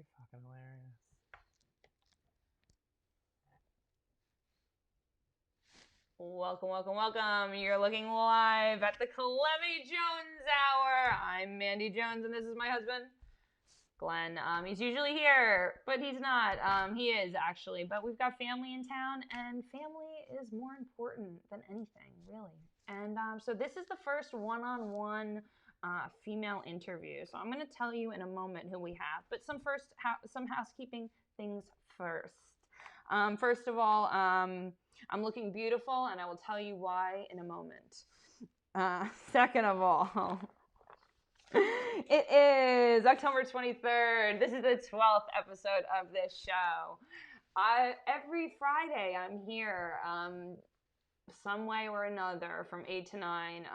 Very fucking hilarious. Welcome, welcome, welcome. You're looking live at the Calamity Jones Hour. I'm Mandy Jones, and this is my husband, Glenn. He's usually here, but he's not. He is, actually. But we've got family in town, and family is more important than anything, really. And so this is the first one-on-one female interview. So I'm going to tell you in a moment who we have. But some housekeeping things first. First of all, I'm looking beautiful, and I will tell you why in a moment. Second of all, it is October 23rd. This is the 12th episode of this show. Every Friday, I'm here some way or another from 8 to 9.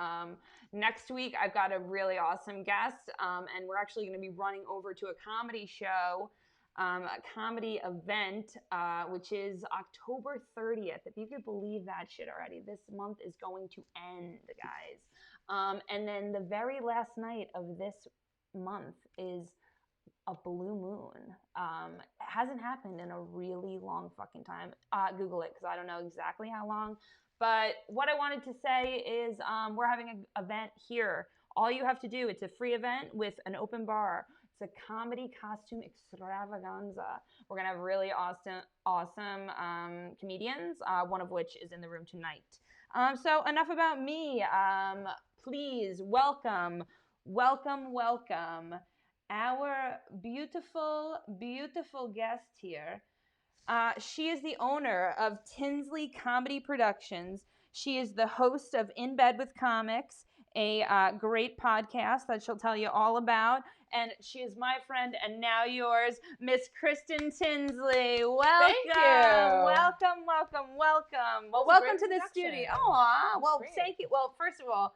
Next week, I've got a really awesome guest, and we're actually going to be running over to a comedy show. A comedy event, which is October 30th. If you could believe that shit already. This month is going to end, guys. And then the very last night of this month is a blue moon. It hasn't happened in a really long fucking time. Google it, because I don't know exactly how long. But what I wanted to say is we're having an event here. All you have to do, it's a free event with an open bar. It's a comedy costume extravaganza. We're going to have really awesome comedians, one of which is in the room tonight. So enough about me. Please welcome our beautiful, beautiful guest here. She is the owner of Tinsley Comedy Productions. She is the host of In Bed with Comics, a great podcast that she'll tell you all about. And she is my friend, and now yours, Miss Kristen Tinsley. Welcome. Thank you. Welcome. Well, welcome to the studio. Aw, well, Great. thank you. Well, first of all,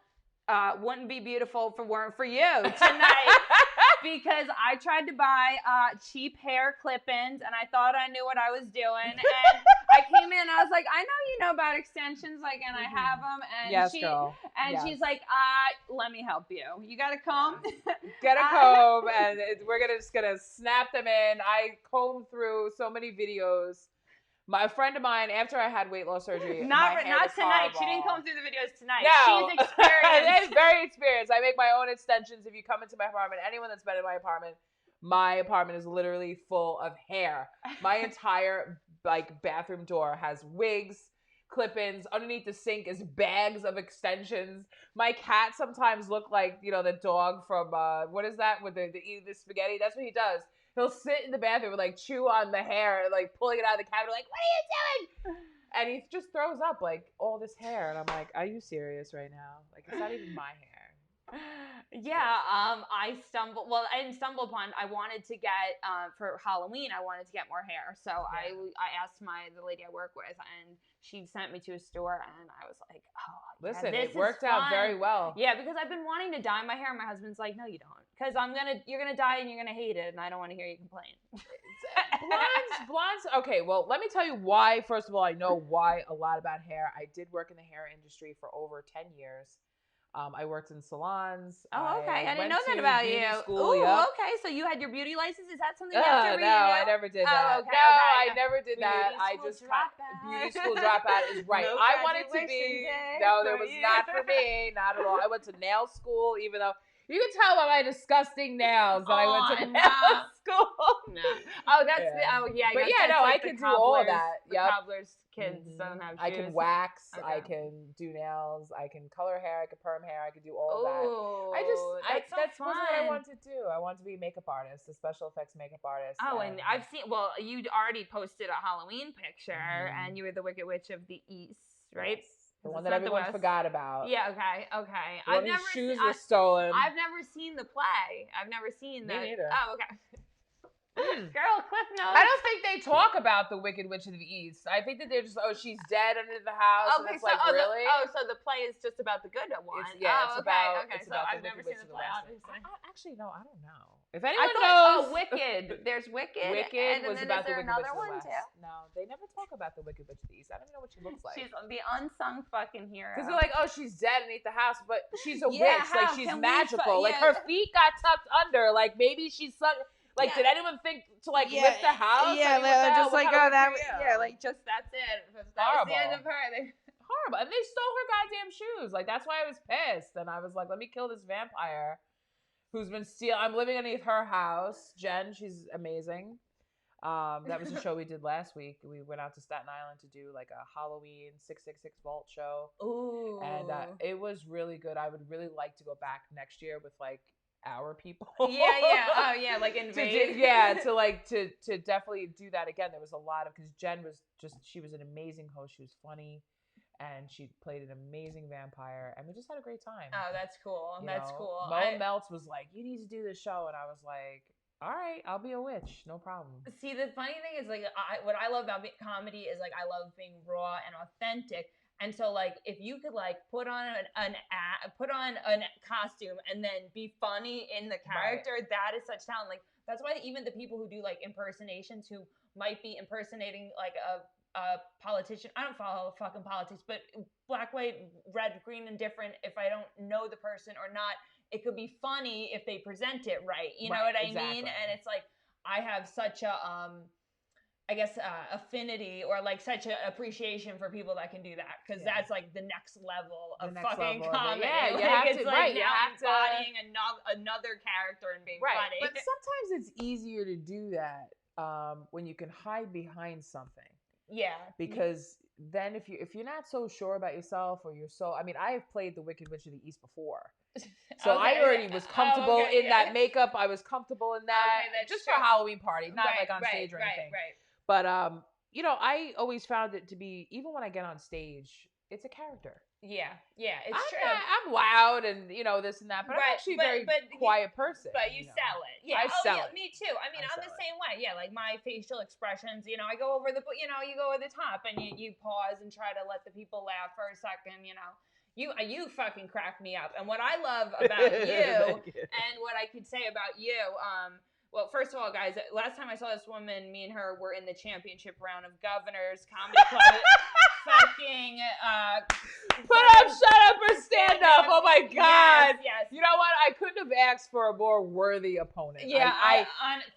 wouldn't be beautiful if it weren't for you tonight. Because I tried to buy cheap hair clip-ins, and I thought I knew what I was doing. And I came in, and I was like, I know you know about extensions, like, and I have them. And Yes, girl. And Yes. she's like, let me help you. You got a comb? Get a comb, and we're just gonna snap them in. I combed through so many videos. My friend of mine, after I had weight loss surgery, Not my hair was tonight. horrible. She didn't comb through the videos tonight. No. She's experienced. It's very experienced. I make my own extensions. If you come into my apartment, anyone that's been in my apartment is literally full of hair. My entire bathroom door has wigs, clip-ins. Underneath the sink is bags of extensions. My cat sometimes look like, the dog from what is that with the eating the spaghetti? That's what he does. He'll sit in the bathroom and chew on the hair, pulling it out of the cabinet, like, what are you doing? And he just throws up all this hair, and I'm like, are you serious right now? It's not even my hair. Yeah, I didn't stumble upon. I wanted to get for Halloween. I wanted to get more hair, so yeah. I asked the lady I work with, and she sent me to a store, and I was like, oh, listen, this it worked out very well. Yeah, because I've been wanting to dye my hair, and my husband's like, no, you don't, because you're gonna dye and you're gonna hate it, and I don't want to hear you complain. Blondes. Okay, well, let me tell you why. First of all, I know why a lot about hair. I did work in the hair industry for over 10 years. I worked in salons. Oh, okay. I didn't know that about you. School, Ooh, yep. Okay. So you had your beauty license? Is that something you have to renew? No, I never did that. Oh, okay. I never did that. Beauty School dropout is right. No I wanted to be. No, there was not for me. Not at all. I went to nail school, even though you can tell by my disgusting nails that I went to nail school. No. Oh, that's yeah. But yeah, no, I can do all of that. The cobbler's kids don't have shoes. I can wax. Okay. I can do nails. I can color hair. I can perm hair. I can do all of that. That's fun. wasn't what I wanted to do. I wanted to be a makeup artist, a special effects makeup artist. Oh, and I've seen. Well, you already posted a Halloween picture, and you were the Wicked Witch of the East, right? Yes. The one that everyone forgot about. Yeah, okay. I've never shoes were stolen. I've never seen the play. I've never seen that. Me neither. Oh, okay. Girl, Cliff Notes. I don't think they talk about the Wicked Witch of the East. I think that they're just, she's dead under the house. Okay, and it's really? So the play is just about the good one. It's about okay. It's So about I've never seen the play, obviously. Actually, no, I don't know. If anyone knows. knows. Wicked. There's Wicked. Wicked was about the Wicked Witch of the one West. Too? No, they never talk about the Wicked Witch of the East. I don't even know what she looks like. She's the unsung fucking hero. Because they're like, she's dead underneath the house, but she's a witch. She's magical. Her feet got tucked under. Maybe she's Like, Yeah. did anyone think to like lift the house? Yeah, like, what the hell? just What like, kind oh, of that, creep? yeah, like, just, that's it. That was the end of Horrible. her. Horrible. And they stole her goddamn shoes. Like, that's why I was pissed. And I was like, let me kill this vampire who's been stealing. I'm living underneath her house. Jen, she's amazing. That was a show we did last week. We went out to Staten Island to do like a Halloween 666 Vault show. Ooh. And it was really good. I would really like to go back next year with like our people. Yeah. Oh, yeah. Like invade. To definitely do that again. There was a lot of, because Jen was she was an amazing host. She was funny. And she played an amazing vampire, and we just had a great time. Oh, that's cool. That's cool. Mo Meltz was like, "You need to do this show," and I was like, "All right, I'll be a witch, no problem." See, the funny thing is, like, what I love about comedy is, like, I love being raw and authentic. And so, like, if you could, like, put on a costume and then be funny in the character, right. That is such talent. Like, that's why even the people who do like impersonations, who might be impersonating like a politician. I don't follow fucking politics, but black, white, red, green, and different. If I don't know the person or not, it could be funny if they present it right. You know what I mean? And it's like, I have such a, I guess, affinity or like such an appreciation for people that can do that, because that's like the next level of fucking comedy. Yeah, like, you have it's to, like right? Now embodying another character and being funny. But sometimes it's easier to do that when you can hide behind something. Yeah. Because then if you're not so sure about yourself, or you're so, I mean, I have played the Wicked Witch of the East before. So I already was comfortable in that makeup. I was comfortable in that just for a Halloween party, not like on stage or anything. Right. But I always found it to be, even when I get on stage, it's a character. Yeah, it's true. I'm loud and this and that, but I'm actually a very quiet person. But you sell it. Yeah, I sell it. Me too. I mean, I'm the same way. Yeah, like my facial expressions. I go over you go over the top, and you pause and try to let the people laugh for a second. You fucking crack me up. And what I love about you, and what I could say about you, well, first of all, guys, last time I saw this woman, me and her were in the championship round of Governors Comedy Club. Fucking put up, shut up, or stand up. Oh my God. Yes. You know what? I couldn't have asked for a more worthy opponent. Yeah,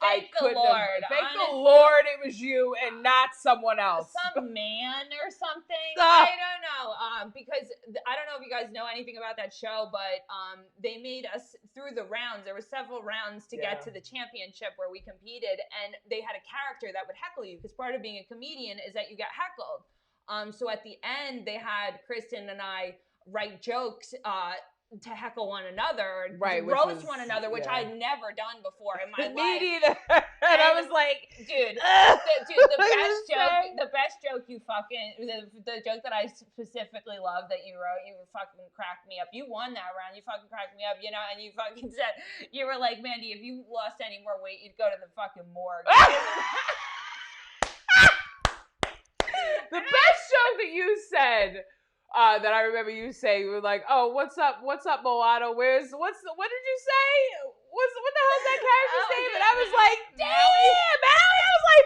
thank the Lord. Thank the Lord it was you and not someone else. Some man or something. I don't know. Because I don't know if you guys know anything about that show, but they made us through the rounds. There were several rounds to get to the championship where we competed, and they had a character that would heckle you, because part of being a comedian is that you get heckled. So at the end, they had Kristen and I write jokes to heckle one another, roast one another, which I'd never done before in my life. Me neither. And I was like, dude, the best joke you fucking, the joke that I specifically love that you wrote, you fucking cracked me up. You won that round. You fucking cracked me up, and you fucking said, you were like, Mandy, if you lost any more weight, you'd go to the fucking morgue. The best joke that you said, that I remember you saying, you were like, "Oh, what's up, mulatto? What did you say? What the hell's that character's name?" And I was like, "Damn, Allie!" I was like,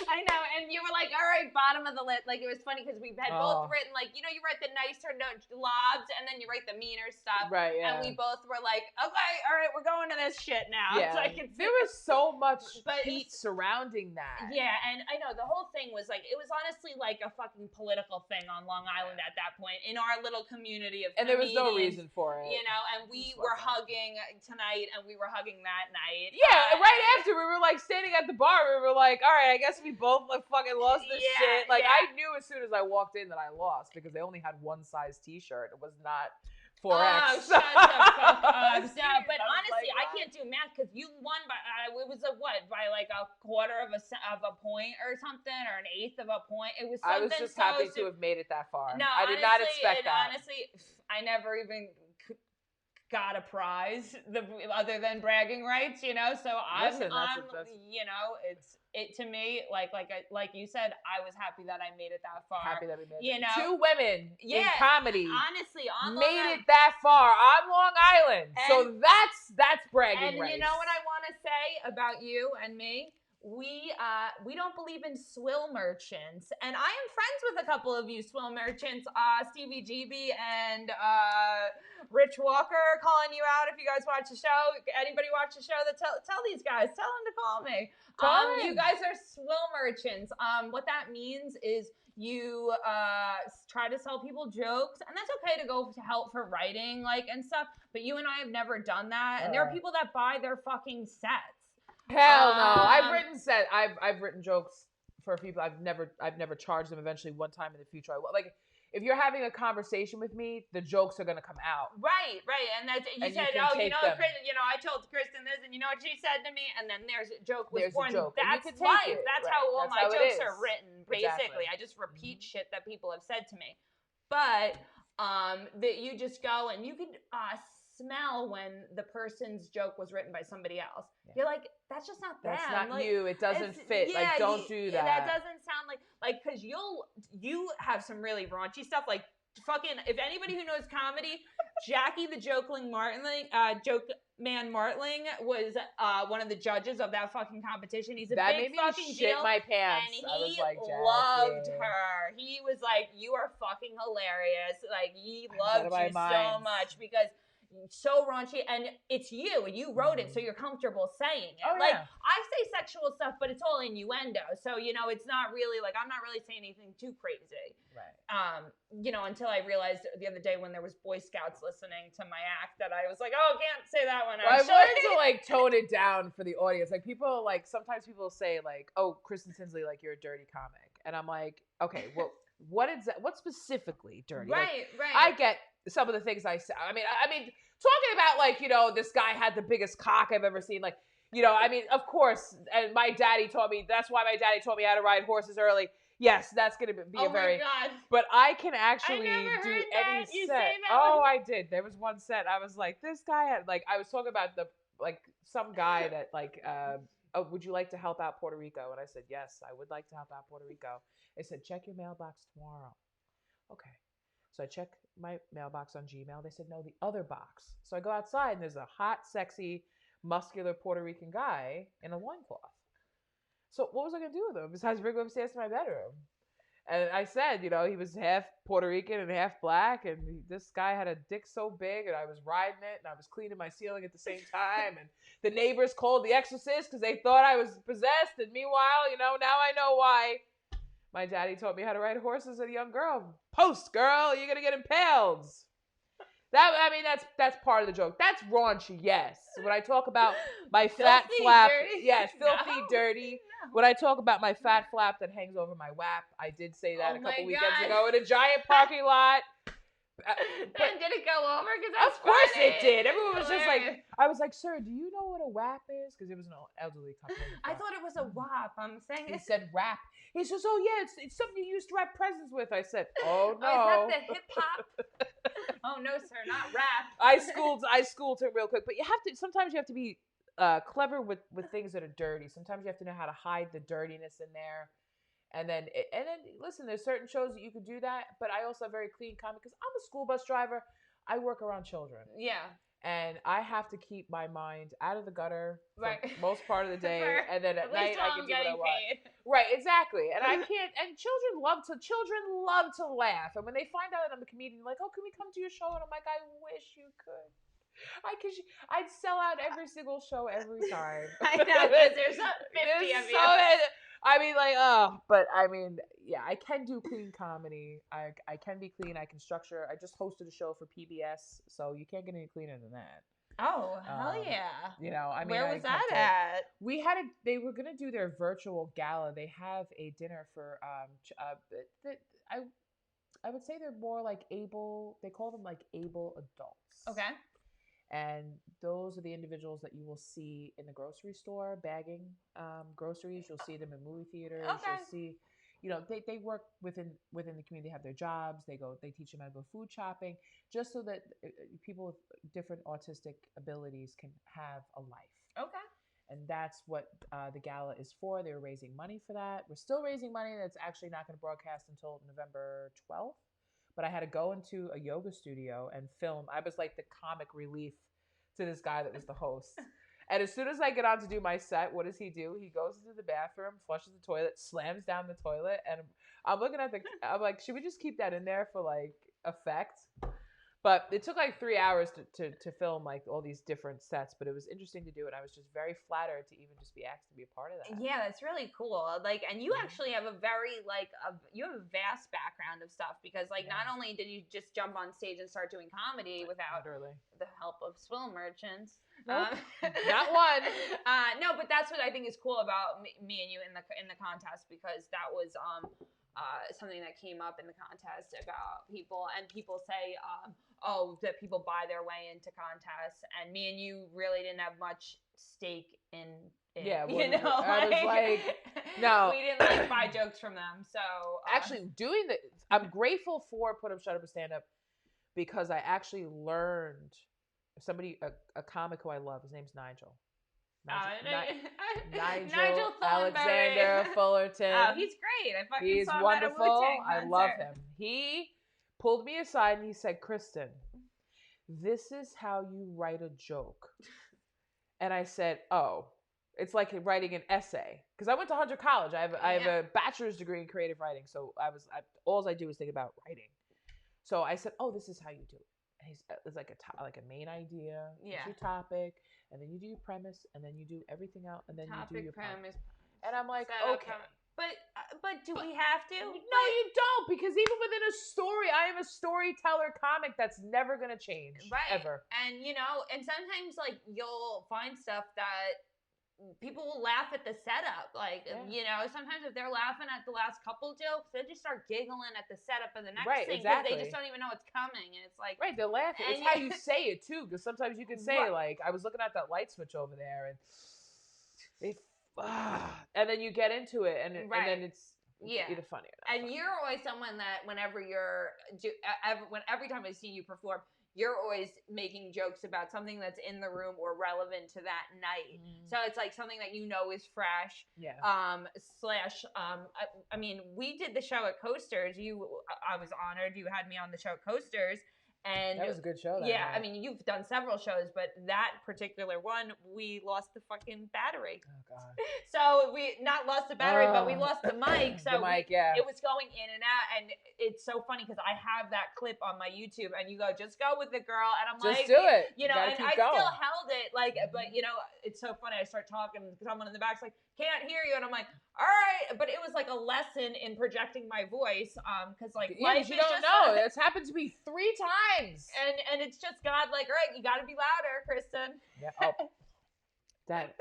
I know, and you were like, "All right, bottom of the list." Like, it was funny because we had both written, like, you write the nicer lobs, and then you write the meaner stuff. Right, yeah. And we both were like, "Okay, all right, we're going to this shit now." Yeah. There was so much heat surrounding that. Yeah, and I know the whole thing was like, it was honestly like a fucking political thing on Long Island at that point in our little community of and there was no reason for it. And we were hugging tonight, and we were hugging that night. Yeah, right after we were like standing at the bar, we were like, all right, I guess we both like fucking lost this shit. Like, I knew as soon as I walked in that I lost, because they only had one size t-shirt. It was not 4X. Oh, shut the fuck up. But honestly, I can't do math, because you won by, it was by like a quarter of a point or something, or an eighth of a point. It was something. I was just happy to have made it that far. No, I did not expect that. Honestly, I never even got a prize other than bragging rights, so it's to me, like you said, I was happy that I made it that far. Happy that we made it. Two women in comedy honestly made it that far on Long Island. So that's bragging rights. And you know what I want to say about you and me? We don't believe in swill merchants, and I am friends with a couple of you swill merchants, Stevie GB and Rich Walker calling you out if you guys watch the show. Anybody watch the show? That tell these guys. Tell them to call me. You guys are swill merchants. What that means is you try to sell people jokes, and that's okay to go to help for writing, like, and stuff. But you and I have never done that, and there are people that buy their fucking sets. Hell no! I've written jokes for people. I've never charged them. Eventually, one time in the future, I will. Like, if you're having a conversation with me, the jokes are gonna come out. Right, and that's you said, I told Kristen this, and you know what she said to me, and then there's a joke was born. That's life. That's how all my jokes are written. Basically, I just repeat shit that people have said to me, but that you just go and you can smell when the person's joke was written by somebody else. Yeah. You're like, that's just not them. That's not you. It doesn't fit. Yeah, like, don't do that. That doesn't sound like because you have some really raunchy stuff. Like, fucking, if anybody who knows comedy, Jackie the Joke Man Martling was one of the judges of that fucking competition. He's a big fucking shit deal, my pants. And he loved her. He was like, "You are fucking hilarious." Like, he loved you so much because so raunchy, and it's you, and you wrote it, so you're comfortable saying it. I say sexual stuff, but it's all innuendo, so it's not really like I'm not really saying anything too crazy. Right. Until I realized the other day when there was Boy Scouts listening to my act that I was like, oh, can't say that one. Well, I wanted to like tone it down for the audience. Like, people sometimes people say like, oh, Kristen Tinsley, like, you're a dirty comic, and I'm like, okay, well, what is that? What specifically dirty? Right. I get some of the things I say. I mean, talking about like, this guy had the biggest cock I've ever seen. Like, of course, and my daddy taught me. That's why my daddy taught me how to ride horses early. Yes, that's gonna be a very. God. But I can actually do any set. I did. There was one set. I was like, this guy had I was talking about some guy that oh, would you like to help out Puerto Rico? And I said, yes, I would like to help out Puerto Rico. They said, check your mailbox tomorrow. Okay. So I check my mailbox on Gmail. They said, no, the other box. So I go outside, and there's a hot, sexy, muscular Puerto Rican guy in a loincloth. So what was I going to do with him besides bring him upstairs to my bedroom? And I said, he was half Puerto Rican and half black, and this guy had a dick so big, and I was riding it, and I was cleaning my ceiling at the same time, and the neighbors called the exorcist because they thought I was possessed, and meanwhile, now I know why. My daddy taught me how to ride horses as a young girl. Post, girl, you're gonna get impaled. That's part of the joke. That's raunchy, yes. When I talk about my fat flap, dirty. Yes, filthy, dirty. No. When I talk about my fat flap that hangs over my wap, I did say that a couple weekends ago in a giant parking lot. And did it go over? Of course it did. Everyone was just like, I was like, sir, do you know what a WAP is? Because it was an elderly couple. I thought it was a WAP. I'm saying he said rap. He says, oh yeah, it's something you used to wrap presents with. I said, oh no. Oh, is that the hip hop? Oh no, sir, not rap. I schooled him real quick, but sometimes you have to be clever with things that are dirty. Sometimes you have to know how to hide the dirtiness in there. And then listen, there's certain shows that you could do that, but I also have very clean comic because I'm a school bus driver. I work around children. Yeah. And I have to keep my mind out of the gutter for most part of the day, and then at night I can do what I want. Right, exactly. And I can't. And children love to laugh. And when they find out that I'm a comedian, like, oh, can we come to your show? And I'm like, I wish you could. I'd sell out every single show every time. I know, because there's 50 of you. Yeah, I can do clean comedy. I can be clean. I can structure. I just hosted a show for PBS, so you can't get any cleaner than that. Oh, hell yeah. Where was that at? They were going to do their virtual gala. They have a dinner for, I would say they're more like they call them like able adults. Okay. And those are the individuals that you will see in the grocery store bagging groceries. You'll see them in movie theaters. Okay. You'll see, they work within the community. They have their jobs. They teach them how to go food shopping, just so that people with different autistic abilities can have a life. Okay. And that's what the gala is for. They were raising money for that. We're still raising money. That's actually not going to broadcast until November 12th. But I had to go into a yoga studio and film. I was like the comic relief to this guy that was the host. And as soon as I get on to do my set, what does he do? He goes into the bathroom, flushes the toilet, slams down the toilet. And I'm looking at I'm like, should we just keep that in there for like effect? But it took like 3 hours to film like all these different sets, but it was interesting to do, and I was just very flattered to even just be asked to be a part of that. Yeah, that's really cool. Like, and you actually have a very you have a vast background of stuff because like not only did you just jump on stage and start doing comedy without Literally the help of swill merchants. Nope. Not one. No, but that's what I think is cool about me and you in the contest, because that was something that came up in the contest about people, and people say that people buy their way into contests, and me and you really didn't have much stake in it. Yeah, well, you know, I was like, no, we didn't like buy jokes from them. So actually, I'm grateful for Put Up, Shut Up, and Stand Up, because I actually learned a comic who I love. His name's Nigel. Nigel Alexander Fullerton. Oh, he's great. I fucking He's saw wonderful. him at a Wu-Tang I concert. love him. He pulled me aside and he said, "Kristen, this is how you write a joke." And I said, "Oh, it's like writing an essay." Because I went to Hunter College. I have a bachelor's degree in creative writing. So all I do is think about writing. So I said, "Oh, this is how you do it." And it's like a main idea, your topic, and then you do your premise, and then you do everything else, and then you do your premise. And I'm like, okay. But do we have to? No, you don't, because even within a story, I am a storyteller comic that's never gonna change, ever. And and sometimes like you'll find stuff that people will laugh at the setup. Like, sometimes if they're laughing at the last couple jokes, they just start giggling at the setup of the next thing because they just don't even know what's coming. And it's like, they're laughing. It's how you say it too, because sometimes you can say like, I was looking at that light switch over there, and and then you get into it, and then it's either funny or not. And you're always someone that every time I see you perform, you're always making jokes about something that's in the room or relevant to that night. So it's like something that is fresh. Yeah. I mean, we did the show at Coasters. I was honored you had me on the show at Coasters. And that was a good show. I mean, you've done several shows, but that particular one, we lost the fucking battery. Oh God! So we not lost the battery, but we lost the mic. So it was going in and out, and it's so funny because I have that clip on my YouTube, and you go, "Just go with the girl," and I'm just like, "Do it," and I still held it, like, but it's so funny. I start talking, and someone in the back's like, "Can't hear you," and I'm like, "All right," but it was like a lesson in projecting my voice, because like life you is don't just know. It's happened to me 3 times. And it's just God, like, all right, you got to be louder, Kristen. Yeah. Oh. That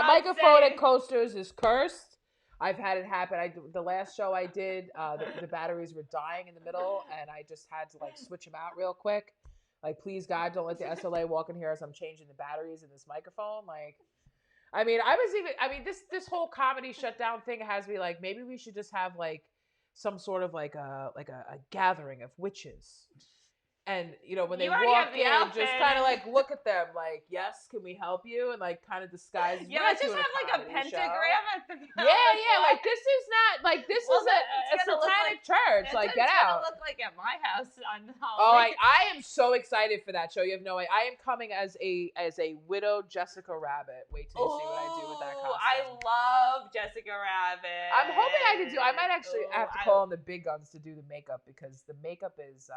microphone at Coasters is cursed. I've had it happen. The last show I did, the batteries were dying in the middle, and I just had to like switch them out real quick. Like, please God, don't let the SLA walk in here as I'm changing the batteries in this microphone. Like, I mean, this whole comedy shutdown thing has me like, maybe we should just have like some sort of like a gathering of witches. And when they walk in, just kind of like look at them, like, "Yes, can we help you?" And like kind of disguise. Let's just have like a pentagram at the like this is not like this is a satanic church. Like, get out. It's gonna look like at my house on Halloween. Oh, I am so excited for that show. You have no idea. I am coming as a widow Jessica Rabbit. Wait till you see what I do with that costume. I love Jessica Rabbit. I'm hoping I can do. I might actually have to call on the big guns to do the makeup, because the makeup is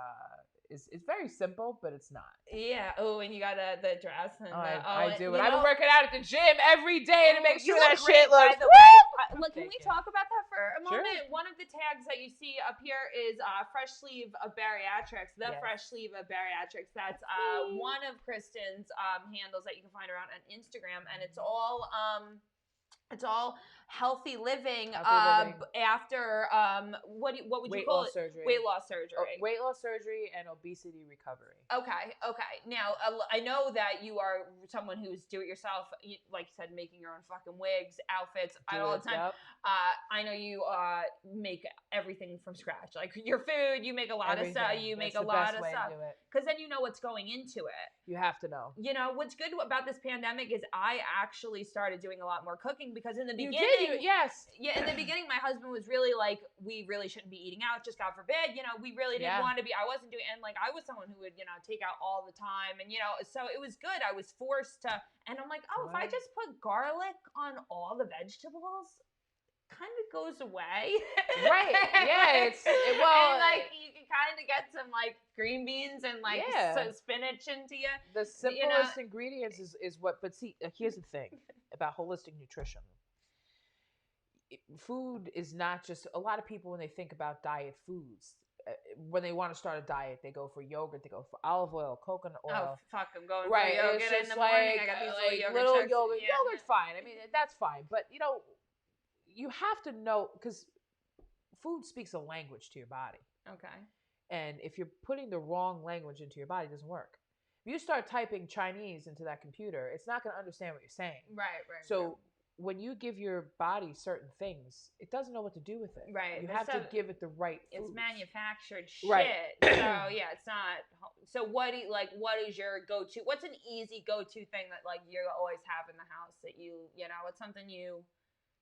very simple, but it's not. Yeah. Oh, and you got the dress. And I do. And I've been working out at the gym every day to make sure that great, shit looks. Look, can we talk about that for a moment? Sure. One of the tags that you see up here is Fresh Sleeve of Bariatrics. Fresh Sleeve of Bariatrics. That's one of Kristen's handles that you can find around on Instagram, and it's all healthy living. After what would you call it? Surgery. Weight loss surgery. Weight loss surgery and obesity recovery. Okay. Now I know that you are someone who's do-it-yourself, like you said, making your own fucking wigs, outfits, all the time. Yep. I know you make everything from scratch, like your food. You make a lot of stuff. You make a lot of stuff because then you know what's going into it. You have to know. What's good about this pandemic is I actually started doing a lot more cooking, because in the beginning, yes. Yeah, in the beginning, my husband was really like, we really shouldn't be eating out, just God forbid, we really didn't want to be, I wasn't doing, and like, I was someone who would, take out all the time, and, so it was good. I was forced to, and I'm like, if I just put garlic on all the vegetables, kind of goes away. Right. Yeah. And like you can kind of get some like green beans and like spinach into you. The simplest ingredients is what. But see, here's the thing about holistic nutrition. Food is not just, a lot of people when they think about diet foods, when they want to start a diet, they go for yogurt, they go for olive oil, coconut oil. Oh fuck, I'm going for yogurt in the morning. I got these little yogurt. Yeah. Yogurt's fine. I mean, that's fine. But you have to know, because food speaks a language to your body. Okay. And if you're putting the wrong language into your body, it doesn't work. If you start typing Chinese into that computer, it's not going to understand what you're saying. Right. So when you give your body certain things, it doesn't know what to do with it. Right. You have to give it the right foods. It's manufactured shit. Right. So yeah, it's not. So what is your go-to? What's an easy go-to thing that like you always have in the house that what's something you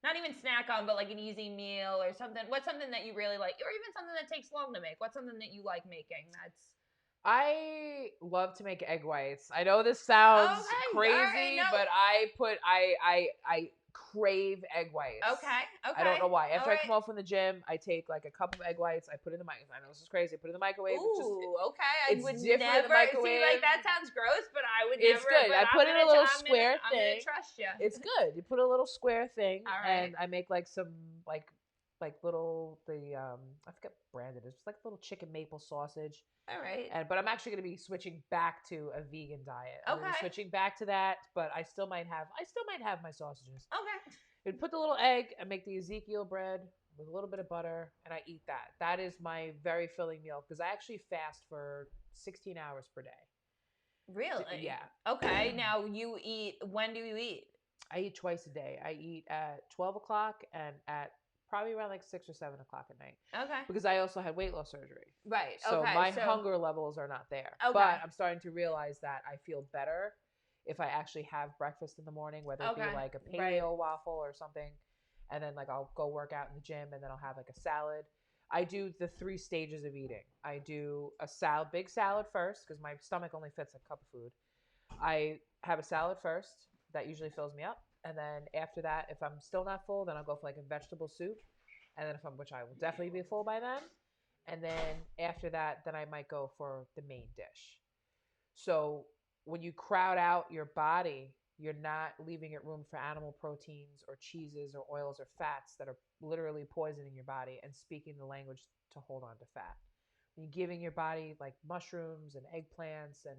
not even snack on, but like an easy meal or something? What's something that you really like, or even something that takes long to make? What's something that you like making? I love to make egg whites. I know this sounds crazy, but I crave egg whites. Okay. I don't know why. After I come home from the gym, I take like a cup of egg whites. I put it in the microwave. I know this is crazy. I put it in the microwave. Ooh, okay. I would never see, like, that sounds gross, but I would never. It's good. I put it in a little square thing. I'm gonna trust you. It's good. You put a little square thing, and I make like some like little I forget what brand it is. It's like little chicken maple sausage. All right. But I'm actually going to be switching back to a vegan diet. Okay. I'm switching back to that, but I still might have my sausages. Okay. And put the little egg and make the Ezekiel bread with a little bit of butter, and I eat that. That is my very filling meal because I actually fast for 16 hours per day. Really? Yeah. Okay. Now you eat. When do you eat? I eat twice a day. I eat at 12 o'clock and at probably around like 6 or 7 o'clock at night. Okay. Because I also had weight loss surgery. Right. So my hunger levels are not there. Okay. But I'm starting to realize that I feel better if I actually have breakfast in the morning, whether it be like a paleo waffle or something. And then like I'll go work out in the gym and then I'll have like a salad. I do the 3 stages of eating. I do a big salad first because my stomach only fits a cup of food. I have a salad first. That usually fills me up. And then after that, if I'm still not full, then I'll go for like a vegetable soup. And then which I will definitely be full by then. And then after that, then I might go for the main dish. So when you crowd out your body, you're not leaving it room for animal proteins or cheeses or oils or fats that are literally poisoning your body and speaking the language to hold on to fat. You're giving your body like mushrooms and eggplants and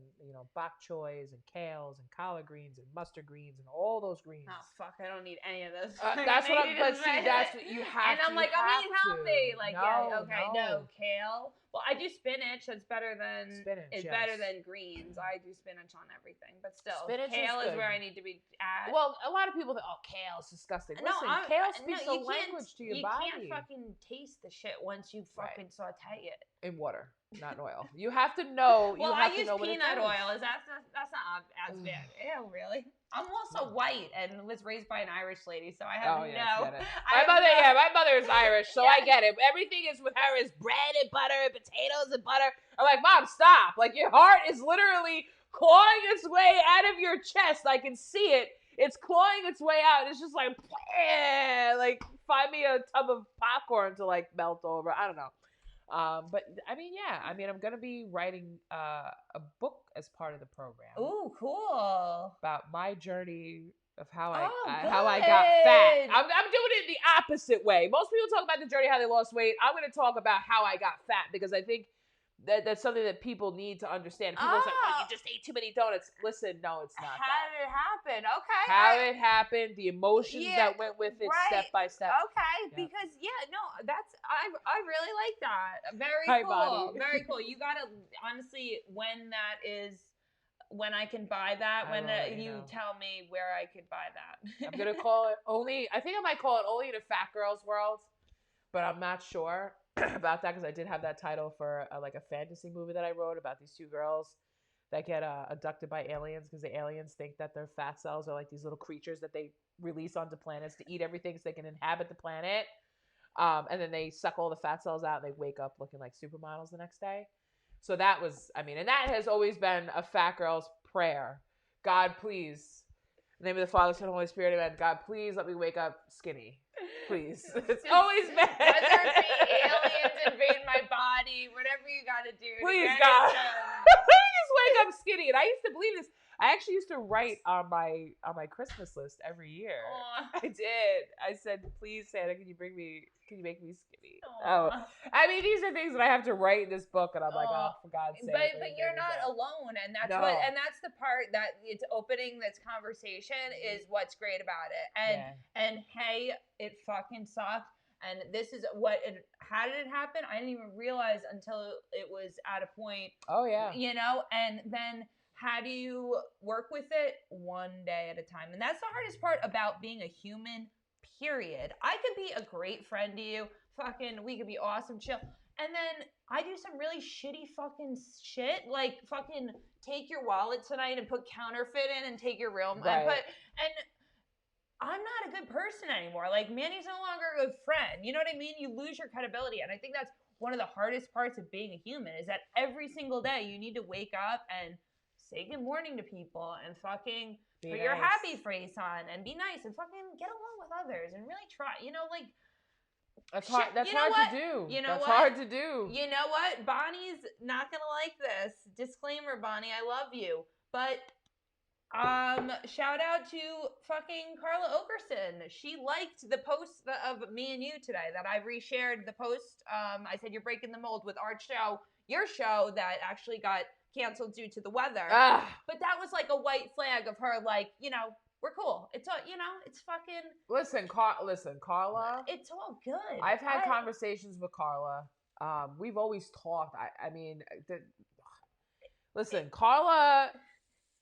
bok choys and kales and collard greens and mustard greens and all those greens. Oh fuck! I don't need any of those. That's what I'm. But see, that's what you have. And I'm like, I'm eating healthy. Like, no kale. Well, I do spinach. That's better than spinach. It's better than greens. I do spinach on everything, but still, kale is where I need to be at. Well, a lot of people think, oh, kale is disgusting. Listen, kale speaks a language to your body. You can't fucking taste the shit once you fucking saute it in water, not in oil. You have to know. Well, I use peanut oil. That's not as bad. Ew, really? I'm also white and was raised by an Irish lady, so I have my mother is Irish, so I get it. Everything is with her is bread and butter and potatoes and butter. I'm like, Mom, stop! Like your heart is literally clawing its way out of your chest. I can see it. It's clawing its way out. It's just like find me a tub of popcorn to like melt over. I don't know. But I mean, I'm going to be writing a book as part of the program. Ooh, cool. About my journey of how I got fat. I'm doing it the opposite way. Most people talk about the journey, how they lost weight. I'm going to talk about how I got fat because I think that's something that people need to understand. People say, well, you just ate too many donuts. Listen, no, it's not. How did it happen? Okay. How it happened, the emotions that went with it, step by step. Okay, because I really like that. Very cool. Very cool. You gotta honestly, when I can buy that, tell me where I could buy that. I'm gonna call it I think I might call it Only in a Fat Girl's World, but I'm not sure about that because I did have that title for a fantasy movie that I wrote about these 2 girls that get abducted by aliens because the aliens think that their fat cells are like these little creatures that they release onto planets to eat everything so they can inhabit the planet. And then they suck all the fat cells out and they wake up looking like supermodels the next day. So that was, and that has always been a fat girl's prayer. God, please, in the name of the Father, Son, and Holy Spirit, amen. God, please let me wake up skinny. Please. It's always been. Whether it be aliens invade my body, whatever you got to do. Please, to God. I just wake up skinny. And I used to believe this. I actually used to write on my Christmas list every year. Aww. I did. I said, please, Santa, can you make me skinny? Aww. Oh, I mean, these are things that I have to write in this book, and I'm like, oh, for God's sake. But you're not alone, and that's that's the part that it's opening this conversation is what's great about it. And hey, it fucking sucked. And this is how did it happen? I didn't even realize until it was at a point. Oh yeah. And then how do you work with it? One day at a time. And that's the hardest part about being a human, period. I could be a great friend to you. We could be awesome, chill. And then I do some really shitty fucking shit. Like fucking take your wallet tonight and put counterfeit in and take your real money. And I'm not a good person anymore. Like Manny's no longer a good friend. You know what I mean? You lose your credibility. And I think that's one of the hardest parts of being a human is that every single day you need to wake up and say good morning to people and fucking put your happy face on and be nice and fucking get along with others and really try. That's hard. That's hard to do. That's hard to do. You know what? Bonnie's not gonna like this. Disclaimer, Bonnie, I love you, but shout out to fucking Carla Okerson. She liked the post of me and you today that I reshared the post. I said you're breaking the mold with our show, your show that actually got canceled due to the weather. But that was like a white flag of her, like, we're cool. It's all, it's fucking. Listen, Carla. It's all good. I've had conversations with Carla. We've always talked. Listen, Carla.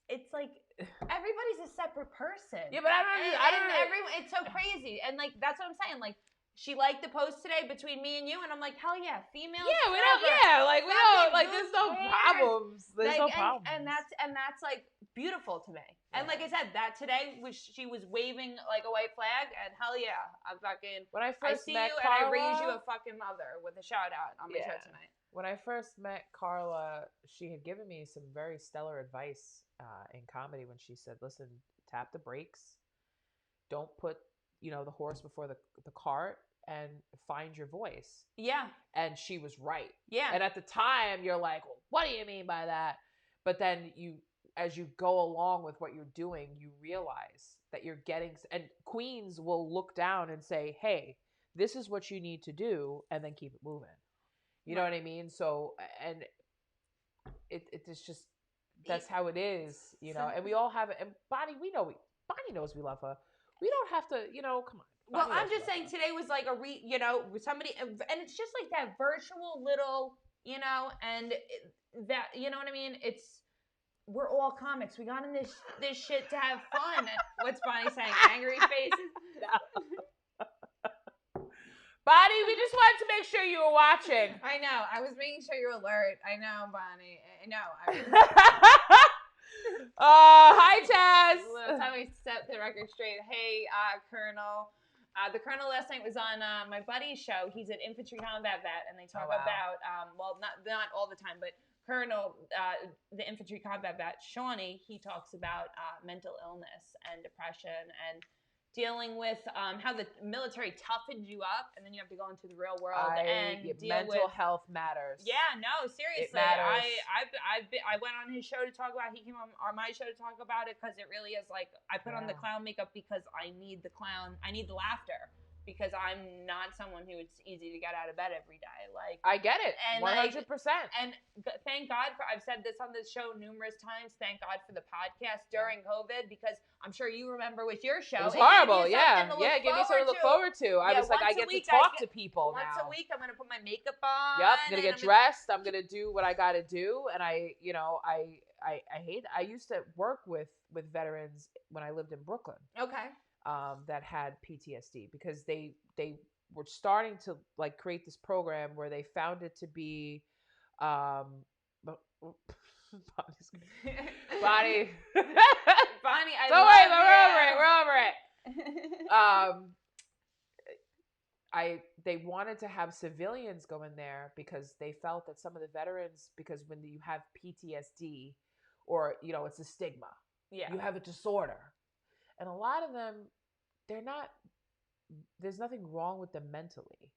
It's like everybody's a separate person. Yeah, but I don't know. Everyone, it's so crazy, and like that's what I'm saying. Like she liked the post today between me and you, and I'm like, hell yeah, females. Yeah, we don't. Yeah, like we don't. Like there's no problems. There's no problems. And that's like beautiful to me. And like I said, that today she was waving like a white flag, and hell yeah, I'm fucking. When I first see met you, Carla, and I raise you a fucking mother with a shout out on my show tonight. When I first met Carla, she had given me some very stellar advice in comedy when she said, "Listen, tap the brakes, don't put the horse before the cart, and find your voice." Yeah, and she was right. Yeah, and at the time you're like, well, "What do you mean by that?" But then as you go along with what you're doing, you realize that you're getting, and queens will look down and say, "Hey, this is what you need to do," and then keep it moving. You know what I mean? So, and it's just, that's how it is, and we all have it. And Bonnie knows we love her. We don't have to, come on. Well, I'm just saying today was like somebody, and it's just like that virtual little, and that, you know what I mean? We're all comics. We got in this shit to have fun. What's Bonnie saying? Angry faces? No. Bonnie, we just wanted to make sure you were watching. I know. I was making sure you're alert. I know, Bonnie. I know. Hi, Taz. Time we set the record straight. Hey, Colonel. The Colonel last night was on my buddy's show. He's an infantry combat vet, and they talk about, not all the time, but Colonel, the infantry combat vet, Shawnee, he talks about mental illness and depression and dealing with how the military toughens you up, and then you have to go into the real world and deal with mental health matters. Yeah, no, seriously. It matters. I went on his show to talk about. He came on my show to talk about it because it really is like I put on the clown makeup because I need the clown. I need the laughter because I'm not someone who it's easy to get out of bed every day. Like I get it, 100%. And thank God for. I've said this on this show numerous times. Thank God for the podcast during COVID because I'm sure you remember with your show. It was horrible. Yeah, give me something to look forward to. I was like, I get to talk to people once now. a week. I'm gonna put my makeup on. Yep, I'm gonna get dressed. I'm gonna do what I gotta do, and I hate. I used to work with veterans when I lived in Brooklyn. Okay. That had PTSD because they were starting to like create this program where they found it to be Bonnie. Bonnie, don't worry, we're over it. They wanted to have civilians go in there because they felt that some of the veterans, because when you have PTSD or it's a stigma, you have a disorder. And a lot of them, they're not there's nothing wrong with them mentally.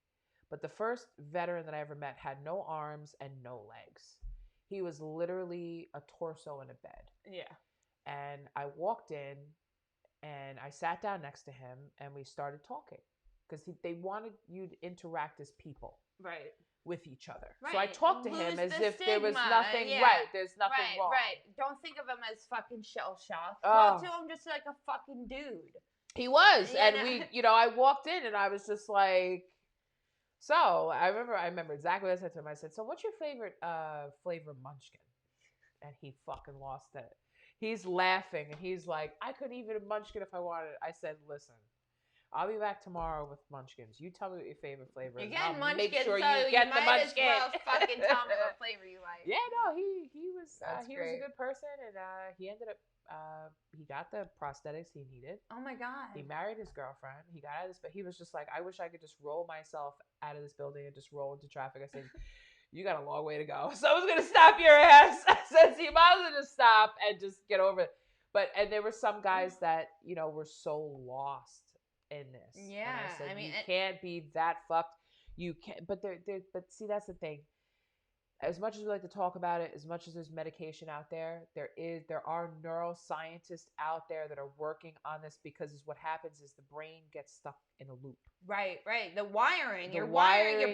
But the first veteran that I ever met had no arms and no legs. He was literally a torso in a bed. Yeah. And I walked in and I sat down next to him and we started talking because they wanted you to interact as people. Right. With each other. Right. So I talked to him as if there was nothing, there's nothing wrong. Right. Don't think of him as fucking shell shocked. Talk to him just like a fucking dude. He was. And I walked in and I was just like, so I remember exactly what I said to him. I said, so what's your favorite flavor munchkin? And he fucking lost it. He's laughing and he's like, I couldn't even a munchkin if I wanted. I said, listen, I'll be back tomorrow with munchkins. You tell me what your favorite flavor is. Again, I'll make sure you get the munchkin. As well fucking tell me what flavor you like. Yeah, no, he was he was great. a good person, and he ended up he got the prosthetics he needed. Oh my god. He married his girlfriend. He got out of this, but he was just like, I wish I could just roll myself out of this building and just roll into traffic. I said, you got a long way to go. Someone's gonna stop your ass. I said, so you might as well just stop and just get over it. And there were some guys that were so lost in this. Yeah, and I said, mean, you can't be that fucked. You can't. But but see, that's the thing. As much as we like to talk about it, as much as there's medication out there, there are neuroscientists out there that are working on this because what happens is the brain gets stuck in a loop. Right. The wiring, your is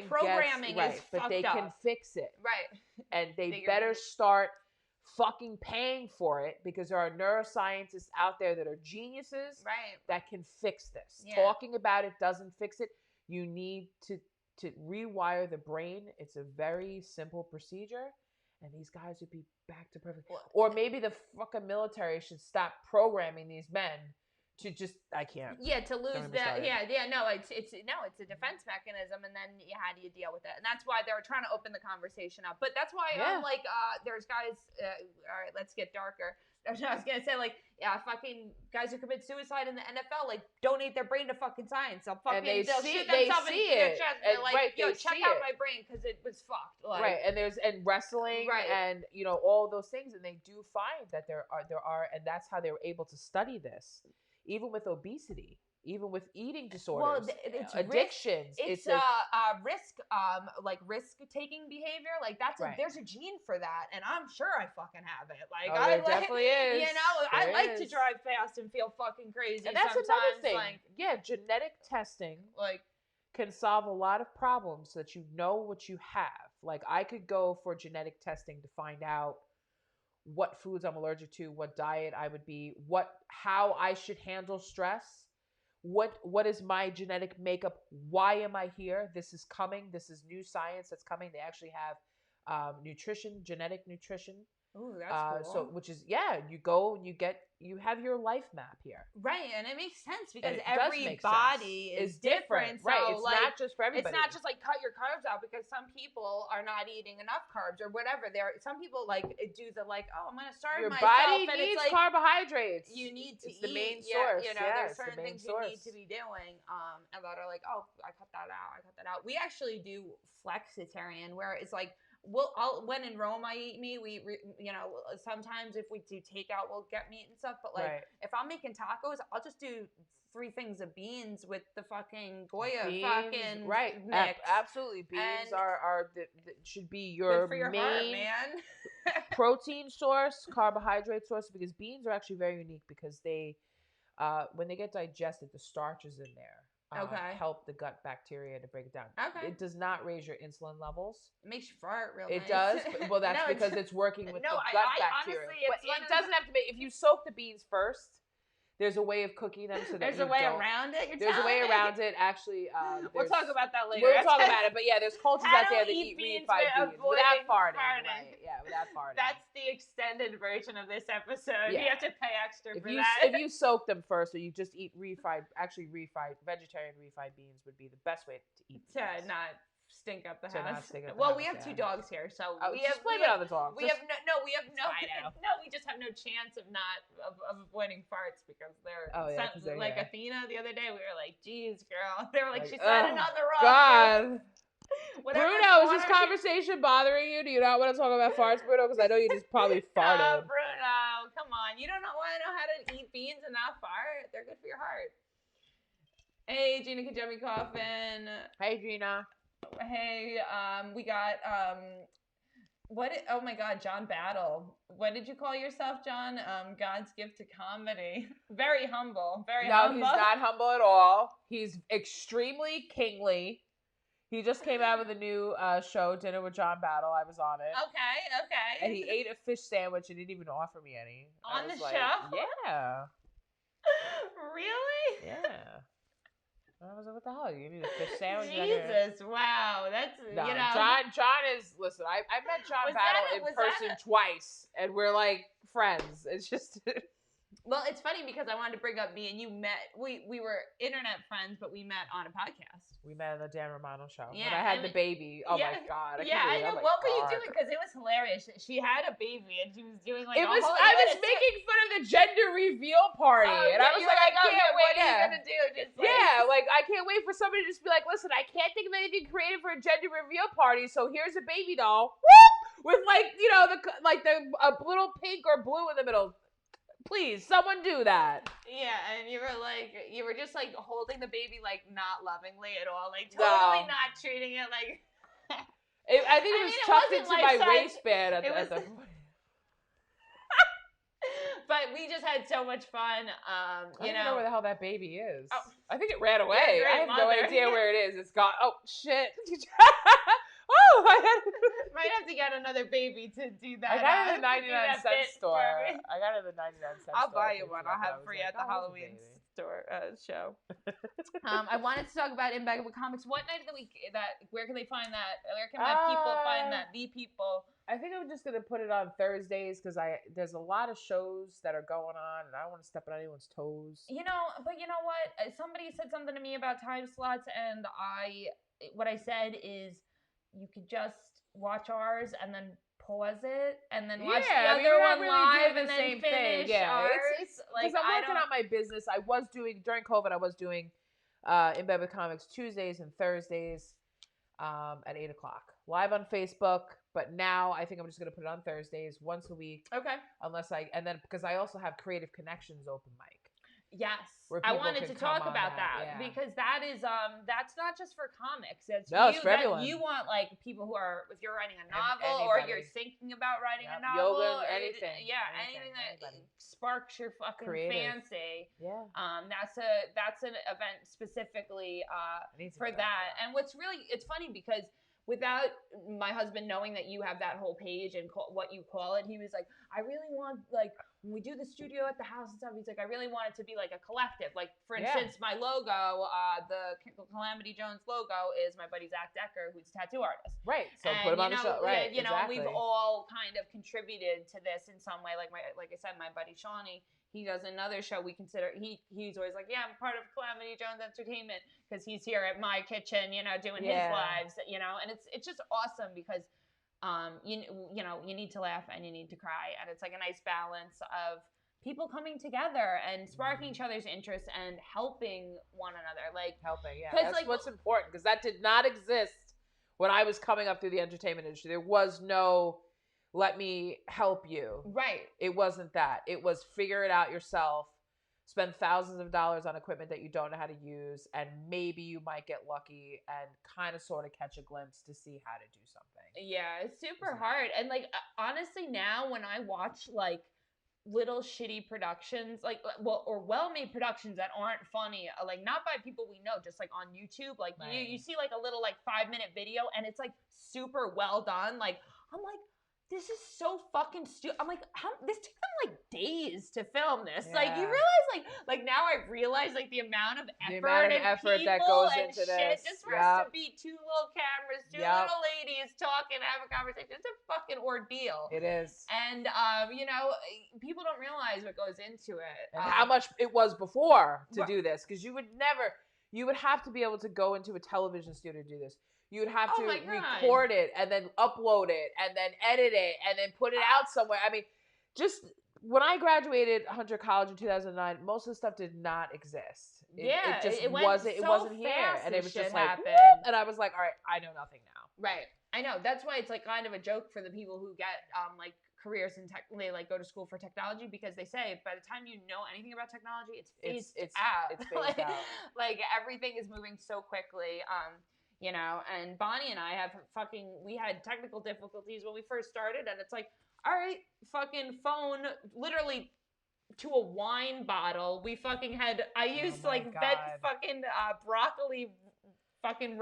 programming fucked up. But they can fix it. Right. And they better start fucking paying for it because there are neuroscientists out there that are geniuses that can fix this. Yeah. Talking about it doesn't fix it. You need to rewire the brain. It's a very simple procedure, and these guys would be back to perfect. Or maybe the fucking military should stop programming these men to just I can't. Yeah, to lose that. Yeah. No, it's a defense mechanism, and then how do you deal with it? And that's why they're trying to open the conversation up. But that's why I'm like, there's guys. All right, let's get darker. I was gonna say fucking guys who commit suicide in the NFL donate their brain to fucking science. They'll shoot themselves in their chest. And they're like, yo, check out my brain because it was fucked. And there's wrestling and all those things, and they do find that there are, and that's how they were able to study this. Even with obesity, even with eating disorders, it's addictions. It's risk-taking behavior. There's a gene for that, and I'm sure I fucking have it. There definitely is. I like to drive fast and feel fucking crazy. And that's another thing. Genetic testing can solve a lot of problems so that you know what you have. I could go for genetic testing to find out what foods I'm allergic to, what diet I would be, how I should handle stress, what is my genetic makeup, why am I here? This is coming. This is new science that's coming. They actually have genetic nutrition. Ooh, that's cool. So, which is, you go and you have your life map here. Right, and it makes sense because every body is different. So, right, it's not just for everybody. It's not just cut your carbs out because some people are not eating enough carbs or whatever. Some people do the I'm going to starve your myself. Your body needs carbohydrates. You need to eat. It's the main source. There's certain things you need to be doing and that are I cut that out. We actually do flexitarian where it's when in Rome I eat meat. We sometimes if we do takeout we'll get meat and stuff. But if I'm making tacos, I'll just do 3 things of beans with the fucking Goya fucking mix. Absolutely, beans are should be your main heart, man. protein source, carbohydrate source, because beans are actually very unique because they when they get digested, the starch is in there. Help the gut bacteria to break it down. It does not raise your insulin levels. It makes you fart real nice. It does. Well, that's because it's working with the gut bacteria. Honestly, but it doesn't have to be. If you soak the beans first, there's a way of cooking them so that there's a way around it. There's a way around it. Actually, we'll talk about that later. We'll talk about it. But there's cultures out there that eat refried beans without farting. Right? Yeah, without farting. That's the extended version of this episode. Yeah. You have to pay extra for that. If you soak them first, or you just eat vegetarian refried beans would be the best way to eat. To not stink up the house. Well, we have 2 dogs here, so we have blame it on the dogs. We just have no chance of avoiding farts because they're like Athena the other day. We were like, "Geez, girl," they were like, "She said another wrong." God. Bruno, is this conversation bothering you? Do you not want to talk about farts, Bruno? Because I know you just probably farted. Oh, Bruno, come on! You don't want to know how to eat beans and not fart. They're good for your heart. Hey, Gina Kajemi Coffin. Hey, Gina. Hey, we got oh my God, John Battle. What did you call yourself, John? God's gift to comedy. Very humble. Very humble. No, he's not humble at all. He's extremely kingly. He just came out with a new show, Dinner with John Battle. I was on it. Okay. And he ate a fish sandwich and didn't even offer me any. On the show? Yeah. Really? Yeah. I was like, what the hell? You need a fish sandwich? Jesus, wow. That's, no, you know. John is, listen, I met John Battle in person twice, and we're like friends. It's just... Well, it's funny because I wanted to bring up me and you met. We were internet friends, but we met on a podcast. We met on the Dan Romano show. Yeah, when I had the baby. Oh my God! I know. What were you doing? Because it was hilarious. She had a baby and she was doing like. I was making fun of the gender reveal party, and I was like, I can't wait. What are you gonna do? Just like... like I can't wait for somebody to just be like, listen, I can't think of anything creative for a gender reveal party, so here's a baby doll, with like the little pink or blue in the middle. Please, someone do that. Yeah, and you were just like holding the baby like not lovingly at all, like totally not treating it like. I think it was tucked into my waistband at the point. But we just had so much fun. I don't know where the hell that baby is. Oh. I think it ran away. I have no idea where it is. It's gone. Oh shit. Oh, might have to get another baby to do that. I got it in the 99-cent store. I got it in the 99-cent store. I'll buy you one. I'll have it for you at the Halloween store show. I wanted to talk about In Bag with Comics. What night of the week? Where can they find that? Where can my people find that? The people. I think I'm just gonna put it on Thursdays because there's a lot of shows that are going on, and I don't want to step on anyone's toes. But you know what? Somebody said something to me about time slots, and what I said is, you could just watch ours and then pause it and then watch the other one live and then finish ours. Because I'm working on my business. During COVID, I was doing In Bed with Comics Tuesdays and Thursdays at 8 o'clock. Live on Facebook. But now I think I'm just going to put it on Thursdays once a week. Okay. Because I also have Creative Connections open mic. Yes, I wanted to talk about that because that is that's not just for comics. It's for everyone. You want like people who are, if you're writing a novel or you're thinking about writing a novel, yoga, anything. Anything that sparks your fucking fancy. Yeah. That's an event specifically for that. And it's funny because without my husband knowing that you have that whole page and what you call it, he was like, I really want, like, when we do the studio at the house and stuff, he's like, I really want it to be like a collective. Like, for instance, my logo, the Calamity Jones logo is my buddy Zach Decker, who's a tattoo artist. Right. So put him on the show. Right. Exactly. We've all kind of contributed to this in some way. Like I said, my buddy Shawnee, he does another show we consider, he's always like, yeah, I'm part of Calamity Jones Entertainment because he's here at my kitchen, doing his lives, and it's just awesome because you need to laugh and you need to cry, and it's like a nice balance of people coming together and sparking each other's interests and helping one another. Like helping, that's what's important, because that did not exist when I was coming up through the entertainment industry. There was no let me help you. Right. It wasn't that. It was figure it out yourself, spend thousands of dollars on equipment that you don't know how to use, and maybe you might get lucky and kind of sort of catch a glimpse to see how to do something. Yeah, it's super hard. And like, honestly, now when I watch like little shitty productions, like, or well-made productions that aren't funny, like not by people we know, just like on YouTube, like you see like a little like 5-minute video and it's like super well done. Like, I'm like, this is so fucking stupid. I'm like, this took them like days to film this. Yeah. Like, you realize, like now I realize like the amount of effort that goes into this. Just for us to be two little cameras, two little ladies talking, have a conversation. It's a fucking ordeal. It is. And people don't realize what goes into it. And how much it was before to do this, because you would have to be able to go into a television studio to do this. You would have to record it and then upload it and then edit it and then put it out somewhere. I mean, just when I graduated Hunter College in 2009, most of the stuff did not exist. It wasn't here. And it was just like, and I was like, all right, I know nothing now. Right. I know. That's why it's like kind of a joke for the people who get like careers in tech. They like go to school for technology because they say by the time you know anything about technology, it's phased out. It's phased out. Like everything is moving so quickly. You know, and Bonnie and I we had technical difficulties when we first started, and it's like, all right, fucking phone, literally to a wine bottle. We fucking had, I used like God. vet fucking broccoli fucking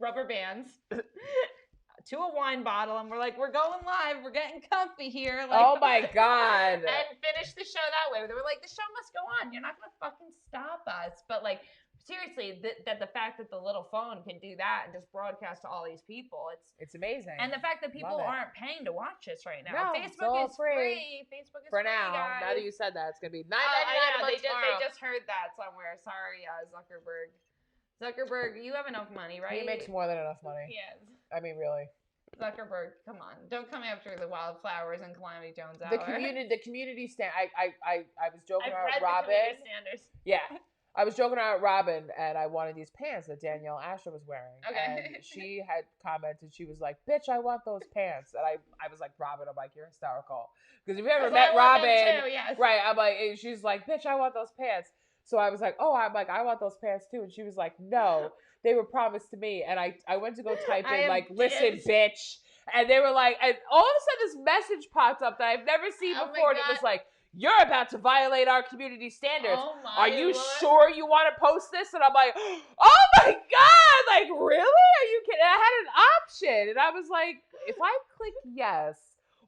rubber bands to a wine bottle, and we're like, we're going live, we're getting comfy here. Like, oh my God. And finish the show that way. They were like, the show must go on. You're not gonna fucking stop us. But like, seriously, that the fact that the little phone can do that and just broadcast to all these people, it's amazing. And the fact that people aren't paying to watch this right now. No, Facebook is free. Facebook is for free, now. guys. Now that you said that, it's gonna be $9.99 a month they tomorrow. just heard that somewhere. Sorry, Zuckerberg. Zuckerberg, you have enough money, right? He makes more than enough money. Yes. I mean, really. Zuckerberg, come on! Don't come after the Wildflowers and Calamity Jones hour. The community stand. I was joking I've around read with Robin. the community standards. Yeah. I was joking around with Robin, and I wanted these pants that Danielle Asher was wearing. Okay. And she had commented, she was like, bitch, I want those pants. And I was like, Robin, I'm like, you're hysterical. Because if you ever met Robin, too, yes. right, I'm like, and she's like, bitch, I want those pants. So I was like, I want those pants too. And she was like, no, they were promised to me. And I went to go type in, like, listen, bitch. And they were like, and all of a sudden this message popped up that I've never seen before. And it was like, you're about to violate our community standards. Oh my Are you Lord. sure you want to post this? And I'm like, oh my God, like, really? Are you kidding? I had an option. And I was like, if I click yes,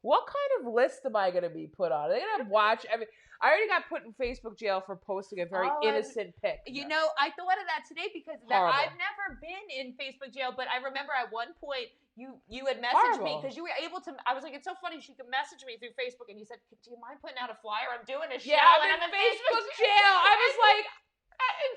what kind of list am I going to be put on? Are they going to watch every... I already got put in Facebook jail for posting a very innocent pic. You know, I thought of that today because I've never been in Facebook jail, but I remember at one point you had messaged me because you were able to. I was like, it's so funny. She could message me through Facebook, and you said, "Do you mind putting out a flyer? I'm doing a show." Yeah, I'm in Facebook jail. I was like,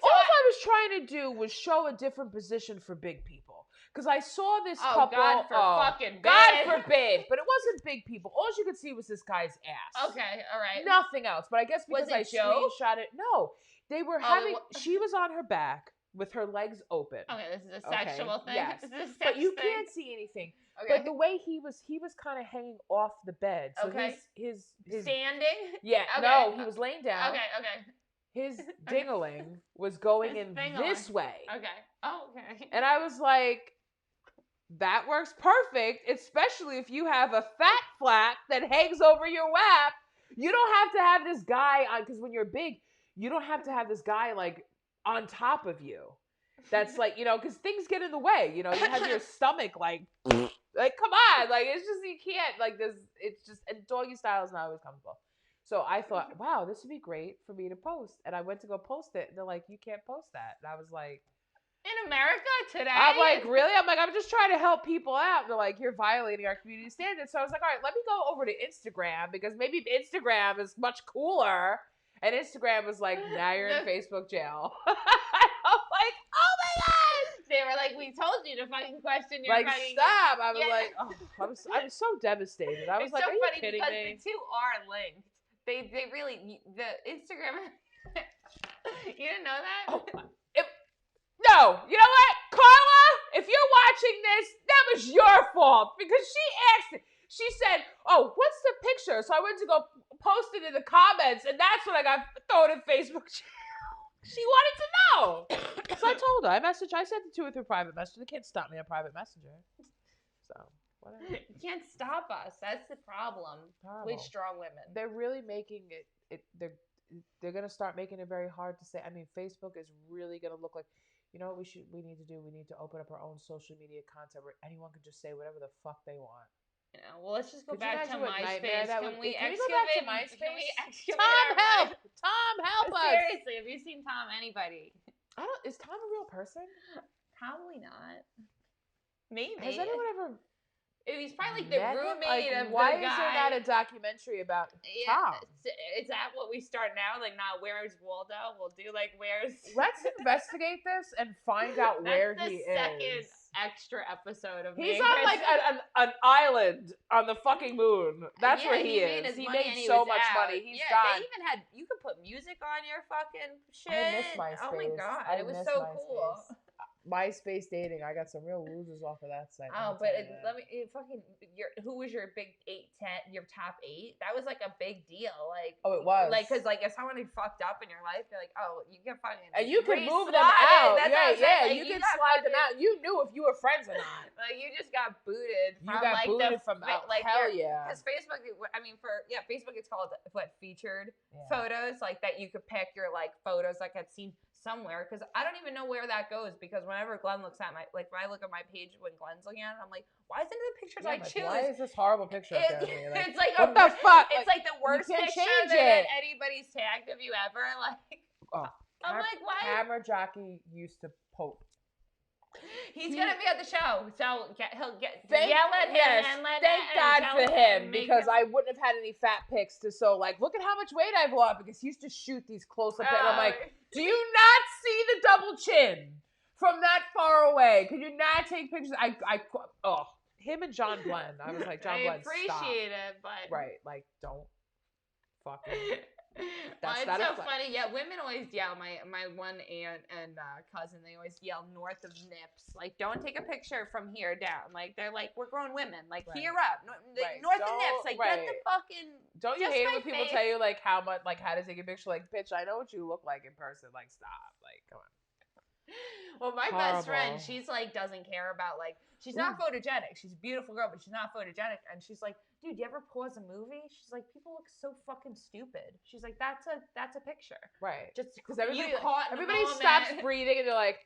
all I was trying to do was show a different position for big people. Because I saw this couple. God forbid. But it wasn't big people. All you could see was this guy's ass. Okay, all right. Nothing else. But I guess because I screenshot it. No. They were having, she was on her back with her legs open. Okay, this is a sexual thing. Yes. This is a but you thing. can't see anything. Okay. But the way he was kind of hanging off the bed. So his standing? Yeah. Okay. No, he was laying down. Okay. His dingling was going in this way. Okay. Oh, okay. And I was like, that works perfect, especially if you have a fat flap that hangs over your lap. You don't have to have this guy on, because when you're big, you don't have to have this guy like on top of you. That's like, you know, because things get in the way. You know, you have your stomach like come on, like it's just you can't like this. It's just, and doggy style is not always comfortable. So I thought, wow, this would be great for me to post, and I went to go post it. And they're like, you can't post that, and I was like, in America today? I'm like, really? I'm like, I'm just trying to help people out. And they're like, you're violating our community standards. So I was like, all right, let me go over to Instagram because maybe Instagram is much cooler. And Instagram was like, now you're in Facebook jail. I'm like, oh my God. They were like, we told you to fucking question your like, fucking... stop. I was like, oh, I was so devastated. I was like, so are you funny kidding because me? the two are linked. They really, the Instagram... You didn't know that? Oh, no, you know what, Carla? If you're watching this, that was your fault because she asked it. She said, "Oh, what's the picture?" So I went to go post it in the comments, and that's when I got thrown in Facebook. She wanted to know, so I told her. I sent it to her through private messenger. They can't stop me on private messenger. So whatever. You can't stop us. That's the problem with strong women. They're really making it. They're gonna start making it very hard to say. I mean, Facebook is really gonna look like. You know what we need to do? We need to open up our own social media content where anyone can just say whatever the fuck they want. You know, well, let's just go back to MySpace. Can we go back to MySpace? Can we excavate Tom, help us! Seriously, have you seen Tom? Anybody? Is Tom a real person? Probably not. Maybe. Has anyone ever? He's probably like the roommate of why the guy. Is there not a documentary about Tom? Is that what we start now? Like, not where's Waldo? We'll do like where's. Let's investigate this and find out where he is. That's the second extra episode of. He's on like an island on the fucking moon. That's where he is. He made so much money. He's gone. They even had you could put music on your fucking shit. I miss MySpace. Oh my God, it was so cool. MySpace dating. I got some real losers off of that site. Oh, but who was your big 8, 10, your top 8? That was like a big deal. Like, oh, it was. Like, because like if someone had fucked up in your life, you're like, oh, you can fucking and you could move them out. Yeah, like, you could slide them out. You knew if you were friends or not. Like, you just got booted. You got booted from out. Like, hell yeah. Because Facebook, I mean, Facebook, it's called featured photos, like that you could pick your like photos that get seen somewhere, because I don't even know where that goes, because whenever Glenn looks at when I look at my page when Glenn's looking at it, I'm like, why isn't it the pictures I choose? Why is this horrible picture up there? Like, it's like what the fuck? It's like the worst picture that anybody's tagged of you ever. Like, I'm like, why? Camera jockey used to poke. He's gonna be at the show, so he'll yell at him and let thank God for him, because I wouldn't have had any fat pics to look at how much weight I've lost, because he used to shoot these close up and I'm like, do you not see the double chin from that far away? Could you not take pictures? Him and John Glenn. I was like, John Glenn, appreciate it, but right, like, don't fucking. It's so funny. Yeah, women always yell. My one aunt and cousin, they always yell north of nips. Like, don't take a picture from here down. Like, they're like, we're grown women. Like, here up, north of nips. Like, get the fucking. Don't you hate it when people tell you like how to take a picture? Like, bitch, I know what you look like in person. Like, stop. Like, come on. Well, my best friend, she's like, doesn't care about like, she's not photogenic. She's a beautiful girl, but she's not photogenic. And she's like, dude, you ever pause a movie? She's like, people look so fucking stupid. She's like, that's a picture. Right. Just because everybody stops breathing and they're like,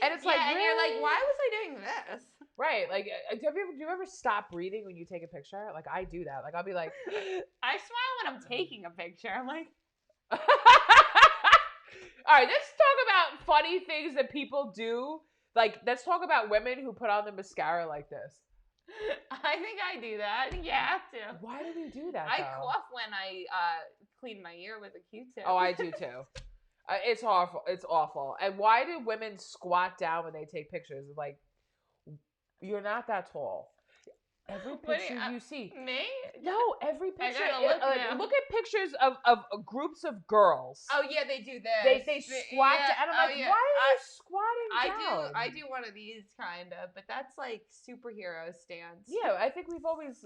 and it's like, and really? you're like, why was I doing this? Right. Like, do you ever stop breathing when you take a picture? Like, I do that. Like, I'll be like, I smile when I'm taking a picture. I'm like. All right, let's talk about funny things that people do. Like, let's talk about women who put on the mascara like this. I think I do that. I think you have to. Why do we do that, I cough when I clean my ear with a Q-tip. Oh, I do too. It's awful. It's awful. And why do women squat down when they take pictures? Like, you're not that tall. Every picture you see. Me? No, every picture. Look at pictures of groups of girls. Oh yeah, they do this. They squat down. And I'm like, why are you squatting down? I do one of these kind of, but that's like superhero stance. Yeah, I think we've always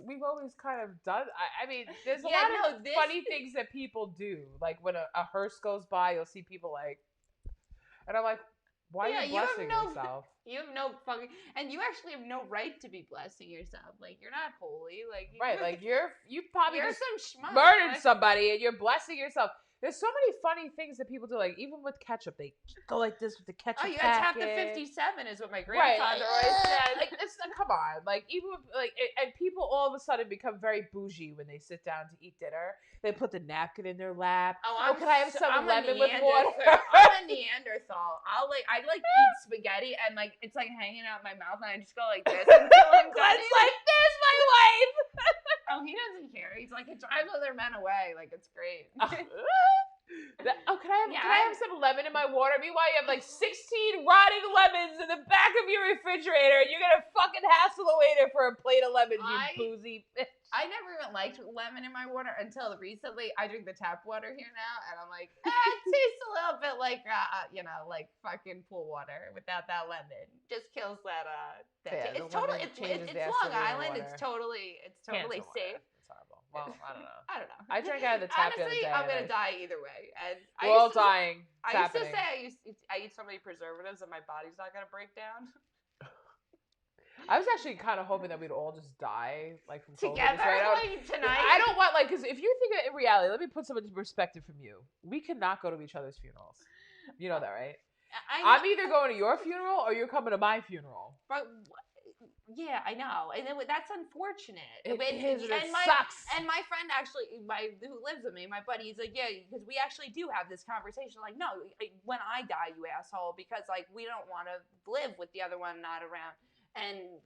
kind of done. I mean, there's a lot of funny things that people do. Like when a hearse goes by, you'll see people like, and I'm like, why are you blessing yourself? You have no fucking, and you actually have no right to be blessing yourself. Like, you're not holy. Like, like you probably you're just some schmuck, murdered somebody and you're blessing yourself. There's so many funny things that people do. Like, even with ketchup, they go like this with the ketchup. Oh, you gotta tap the 57 is what my grandfather always said. Like, come on. Like, even with, like, and people all of a sudden become very bougie when they sit down to eat dinner. They put the napkin in their lap. Can I have some lemon with water? I'm a Neanderthal. I eat spaghetti and like it's like hanging out my mouth and I just go like this until I'm done. It's like this, my wife. Oh, he doesn't care. He's like, it drives other men away. Like, it's great. Can I have some lemon in my water? Meanwhile, you have like 16 rotting lemons in the back of your refrigerator, and you're gonna fucking hassle the waiter for a plate of lemons, you boozy bitch. I never even liked lemon in my water until recently. I drink the tap water here now, and I'm like, it tastes a little bit like, like fucking pool water without that lemon. Just kills that. It's totally. It's Long Island. It's totally safe. It's horrible. Well, I don't know. I don't know. I drank out of the tap the other day. I'm gonna die either way, and we're all dying. I used to say I eat so many preservatives that my body's not gonna break down. I was actually kind of hoping that we'd all just die, like, from COVID. Together, like, tonight. I don't want, like, because if you think of it in reality, let me put some into perspective from you. We cannot go to each other's funerals. You know that, right? I'm either going to your funeral or you're coming to my funeral. But yeah, I know, and that's unfortunate. It sucks. And my friend actually, who lives with me, my buddy, he's like, yeah, because we actually do have this conversation. Like, no, when I die, you asshole, because like we don't want to live with the other one not around. And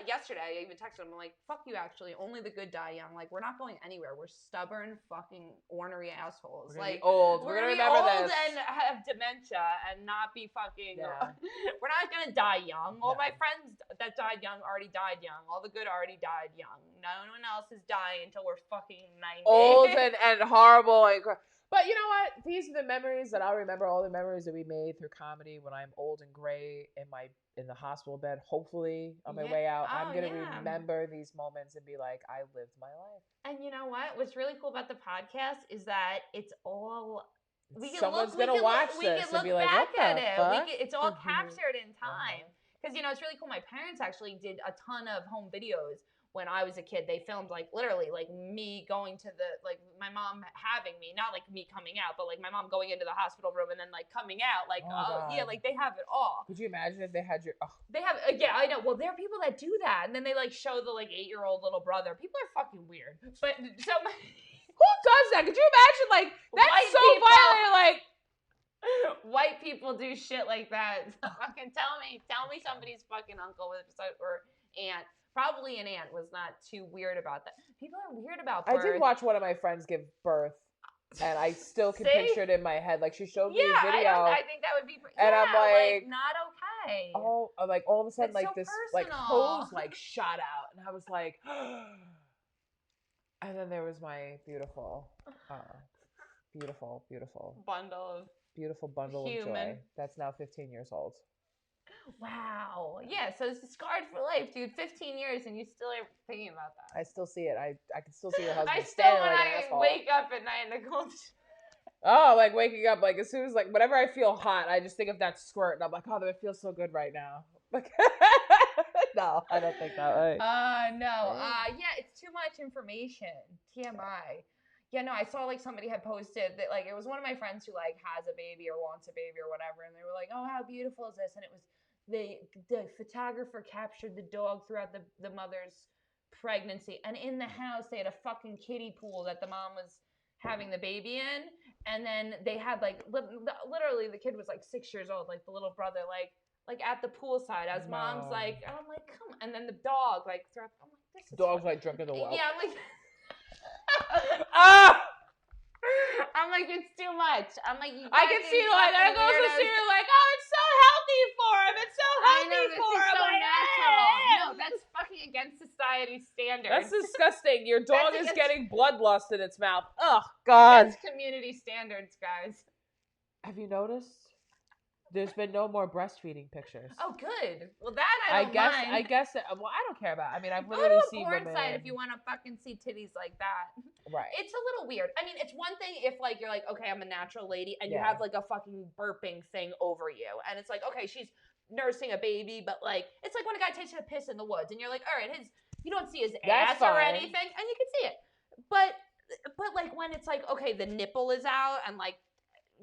yesterday, I even texted him, I'm like, fuck you, actually. Only the good die young. Like, we're not going anywhere. We're stubborn, fucking, ornery assholes. We're like, be old. We're going to remember old this. and have dementia and not be fucking... Yeah. We're not going to die young. All my friends that died young already died young. All the good already died young. No one else is dying until we're fucking 90. Old and horrible. Like, But you know what? These are the memories that I'll remember. All the memories that we made through comedy when I'm old and gray in the hospital bed. Hopefully, on my way out, I'm gonna remember these moments and be like, I lived my life. And you know what? What's really cool about the podcast is that it's all. Someone's gonna watch this and be like, "What the fuck?" It's all captured in time. Because it's really cool. My parents actually did a ton of home videos when I was a kid. They filmed literally me going to my mom having me, not me coming out, but my mom going into the hospital room and then coming out. They have it all. Could you imagine if they had your? Oh. They have I know. Well, there are people that do that, and then they show the 8-year-old little brother. People are fucking weird. But so. Who does that? Could you imagine? That's so violent. White people do shit like that. So fucking tell me somebody's fucking uncle or aunt. Probably an aunt was not too weird about that. People are weird about birth. I did watch one of my friends give birth, and I still can picture it in my head. She showed me a video. I think that would be. And I'm not okay. Oh, all of a sudden, it's so this personal. hose shot out, and I was like. And then there was my beautiful bundle of joy that's now 15 years old. Wow. Yeah, so it's scarred for life, dude. 15 years and you still are thinking about that. I still see it. I can still see your husband I still, standing when like I an asshole. wake up at night in the cold. Oh, waking up, as soon as, whenever I feel hot, I just think of that squirt, and I'm like, oh, that feels so good right now. No, I don't think that way. No. Yeah, it's too much information. TMI. Yeah, no, I saw somebody had posted that it was one of my friends who has a baby or wants a baby or whatever, and they were like, oh, how beautiful is this? And it was the photographer captured the dog throughout the mother's pregnancy, and in the house they had a fucking kiddie pool that the mom was having the baby in, and then they had literally the kid was 6 years old, the little brother at the poolside as mom's and I'm like, come on. And then the dog throughout, I'm like, this is dog's drunk in the well. Yeah, I'm like I'm like, it's too much. I'm like, I can see I go to see her oh, it's so healthy for him. It's so healthy for him. So natural. No, that's fucking against society's standards. That's disgusting. Your dog is getting bloodlust in its mouth. Oh God. That's community standards, guys. Have you noticed? There's been no more breastfeeding pictures. Oh, good. Well, that I don't mind. I guess. Well, I don't care about. I've Go literally to a seen porn women. site if you want to fucking see titties like that. Right. It's a little weird. I mean, it's one thing if you're okay, I'm a natural lady, and you have a fucking burping thing over you, and it's okay, she's nursing a baby, but it's when a guy takes a piss in the woods, and you're all right, you don't see his ass or anything, and you can see it, but when it's okay, the nipple is out, and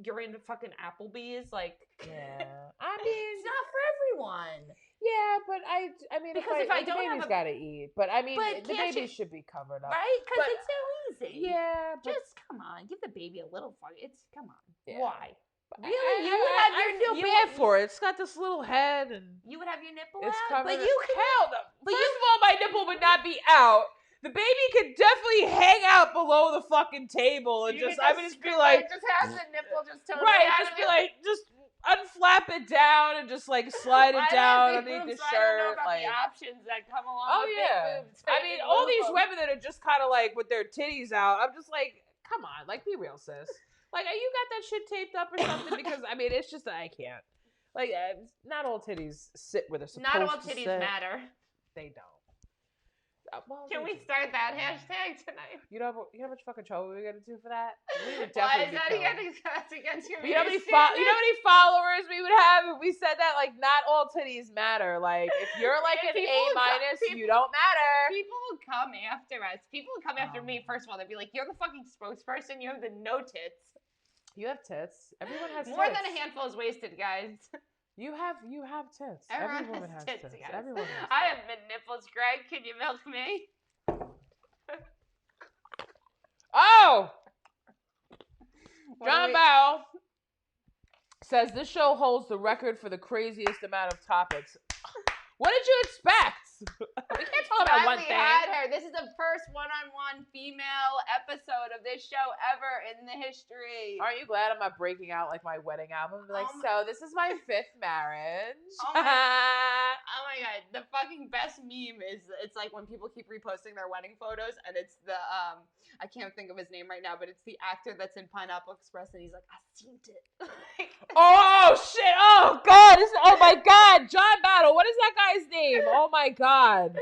you're into fucking Applebee's, yeah. I mean, it's not for everyone. Yeah, but I mean, because if I don't the baby's gotta eat, but I mean, the baby should be covered up, right? Because it's so easy. Yeah, but just come on, give the baby a little fuck. Come on. Yeah. Why? Really? I feel bad for it. It's got this little head, and you would have your nipple it's out, covered. but you can. Hell no. First of all, my nipple would not be out. The baby could definitely hang out below the fucking table and I would just be just have the nipple just totally just be just unflap it down and just slide it down underneath the shirt. I don't know about the options that come along. Oh with yeah. big boobs. I mean, all these women that are just kind of with their titties out. I'm just come on, be real, sis. You got that shit taped up or something? Because I mean, it's just that I can't. Not all titties sit where they're supposed to sit. Not all titties matter. They don't. Can we start that hashtag tonight? You know how much fucking trouble we're gonna do for that? We would Why definitely is that against your? You know how many followers we would have if we said that? Not all titties matter. If you're an A-, you don't matter. People will come after us. People will come after me. First of all, they'll be like, "You're the fucking spokesperson. You have the no tits." You have tits. Everyone has more tits. than a handful is wasted, guys. You have tits. Everyone Every woman has tits. Guys. Everyone has tits. I have mid nipples, Greg. Can you milk me? Oh! John Bowell says this show holds the record for the craziest amount of topics. What did you expect? We can't all about one Finally thing. had her. This is the first one-on-one female episode of this show ever in the history. Aren't you glad I'm not breaking out like my wedding album? Be like, so this is my 5th marriage. Oh my god, the fucking best meme is it's like when people keep reposting their wedding photos and it's the I can't think of his name right now, but it's the actor that's in Pineapple Express and he's like, I seen it. Oh shit! Oh god! Oh my god! John Battle. What is that guy's name? Oh my god!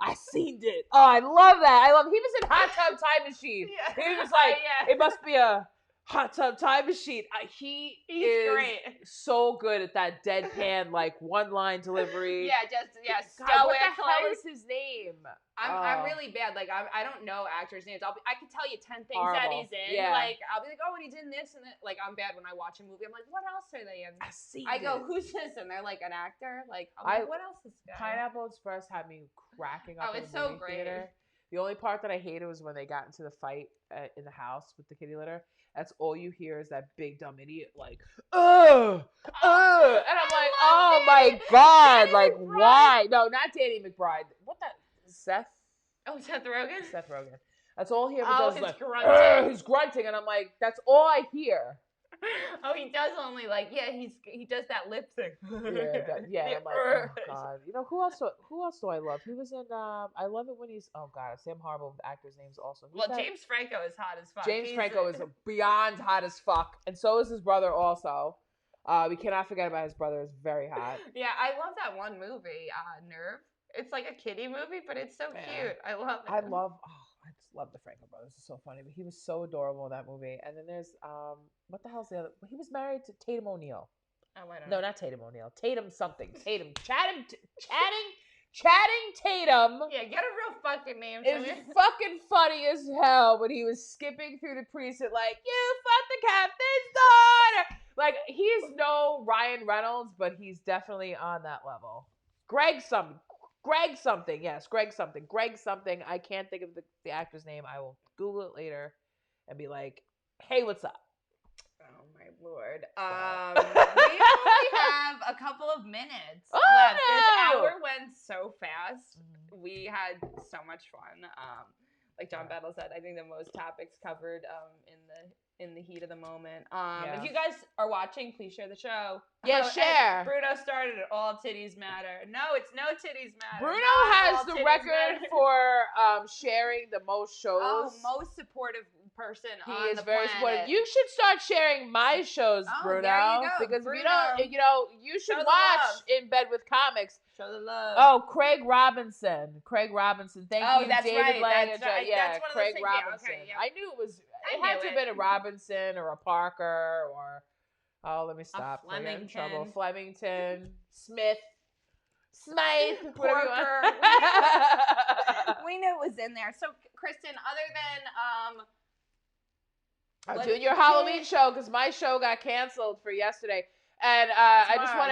I seen it. Oh, I love that. He was in Hot Tub Time Machine. Yeah. He was like, it must be a Hot Tub Time Machine. He's great. So good at that deadpan, like one-line delivery. Yeah, stoic. God, what the hell is his name? I'm really bad. Like I don't know actors' names. I can tell you 10 things that Horrible. he's in. Yeah. Like I'll be like, oh, and he's in this and that. Like I'm bad when I watch a movie. I'm like, what else are they in? I go, who's this? And they're like an actor. Like I'm like, what else is this guy? Pineapple Express had me cracking up. Oh, it's so great. Theater. The only part that I hated was when they got into the fight in the house with the kitty litter. That's all you hear is that big dumb idiot like, and I'm like, oh my god, Danny like McBride. why? No, not Danny McBride. What the Seth? Oh, Seth Rogen. Seth Rogen. That's all he ever does. His Like, grunting. he's grunting, and I'm like, that's all I hear. Oh, he does only like he does that lip thing. Yeah. I'm like, oh god. You know who else do I love? He was in. I love it when he's. Oh god, Sam Harbaugh with the actors' names also. James Franco is hot as fuck. James Franco is beyond hot as fuck, and so is his brother also. We cannot forget about his brother. Is very hot. Yeah, I love that one movie, Nerve. It's like a kiddie movie, but it's so cute. I love it. I just love the Franco brothers. It's so funny, but he was so adorable in that movie. And then there's what the hell's the other? He was married to Tatum O'Neal. Oh, I don't know. No, not Tatum O'Neal. Tatum something. Channing Tatum. Yeah, get a real fucking name. Is fucking funny as hell when he was skipping through the precinct like, you fucked the captain's daughter. Like, he's no Ryan Reynolds, but he's definitely on that level. Greg something. I can't think of the actor's name. I will Google it later and be like, hey, what's up? Oh my lord. We only have a couple of minutes left. No! This hour went so fast. We had so much fun. Like John Battle said, I think the most topics covered in the heat of the moment. If you guys are watching, please share the show. Yeah, share. Bruno started it. All titties matter. No, it's no titties matter. Bruno has the record for sharing the most shows. Oh, most supportive person he on is the very planet. supportive. You should start sharing my shows, Bruno. There you go, because Bruno. if you don't, you should watch In Bed with Comics. Show the love. Oh, Craig Robinson. Thank you, that's David right. Lang. That's right. Yeah, That's one of Craig those things. Robinson. Yeah, okay, yeah. I knew it was. I It had knew to have it. been a Robinson or a Parker or. Oh, let me stop. I get in Flemington. trouble. Flemington. Smith. Whatever you Porker. want. We knew it was in there. So, Kristen, other than I'm doing your Halloween show because my show got canceled for yesterday, and I just want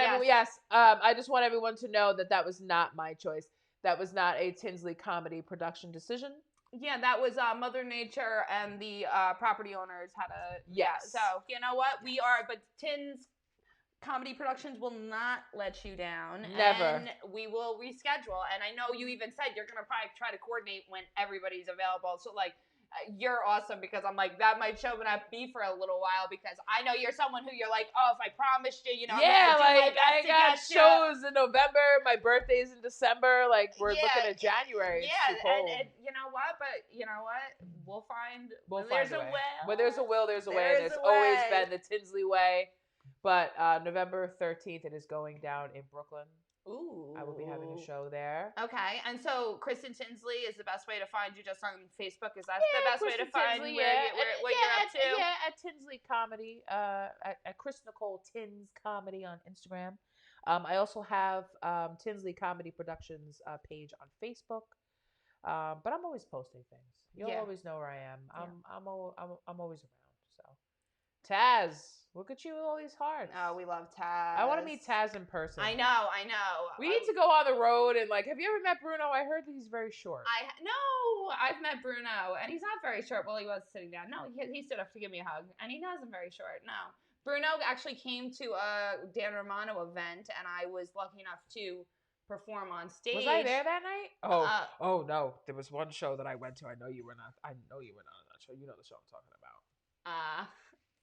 I just want everyone to know that was not my choice. That was not a Tinsley comedy production decision. Yeah, that was Mother Nature and the property owners had a Yes. So you know what but Tins Comedy Productions will not let you down. Never. And we will reschedule. And I know you even said you're gonna probably try to coordinate when everybody's available. So like. You're awesome because I'm like that might show not be for a little while because I know you're someone who you're like, oh, if I promised you, I'm gonna do my best I to got get shows in November. My birthday's in December. Like we're looking at January. Yeah, it's too cold. and you know what? But you know what? We'll find. There's a way. Where there's a will, there's a way. There's There's a always way. been the Tinsley way. But November 13th, it is going down in Brooklyn. Ooh. I will be having a show there. Okay, and so Kristen Tinsley is the best way to find you just on Facebook. Is that the best way to find Tinsley, what you're up to? Yeah, at Tinsley Comedy, at Chris Nicole Tins Comedy on Instagram. I also have Tinsley Comedy Productions page on Facebook. But I'm always posting things. You'll always know where I am. I'm always around. So, Taz. Look at you with all these hearts. Oh, we love Taz. I want to meet Taz in person. I know. We need to go on the road and have you ever met Bruno? I heard that he's very short. No, I've met Bruno, and he's not very short. Well, he was sitting down. No, he stood up to give me a hug, and he wasn't very short. No. Bruno actually came to a Dan Romano event, and I was lucky enough to perform on stage. Was I there that night? Oh no. There was one show that I went to. I know you were not on that show. You know the show I'm talking about.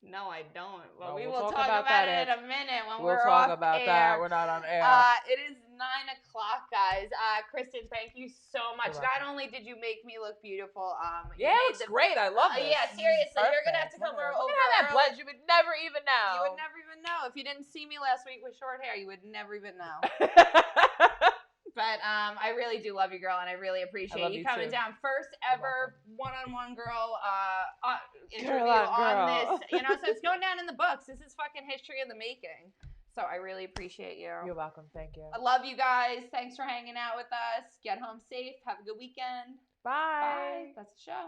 No, I don't. But Well, we we'll will talk talk about about that it in a minute when We'll we're talk off about air. that. We're not on air. It is 9 o'clock, guys. Kristen, thank you so much. You're Not welcome. only did you make me look beautiful, Yeah, it looks great. I love this. Yeah, seriously, you're gonna have to come over. Look at how that blends. You would never even know. You would never even know if you didn't see me last week with short hair. You would never even know. But I really do love you, girl, and I really appreciate you coming down. First ever one-on-one girl interview on this. You know, so it's going down in the books. This is fucking history in the making. So I really appreciate you. You're welcome. Thank you. I love you guys. Thanks for hanging out with us. Get home safe. Have a good weekend. Bye. Bye. That's the show.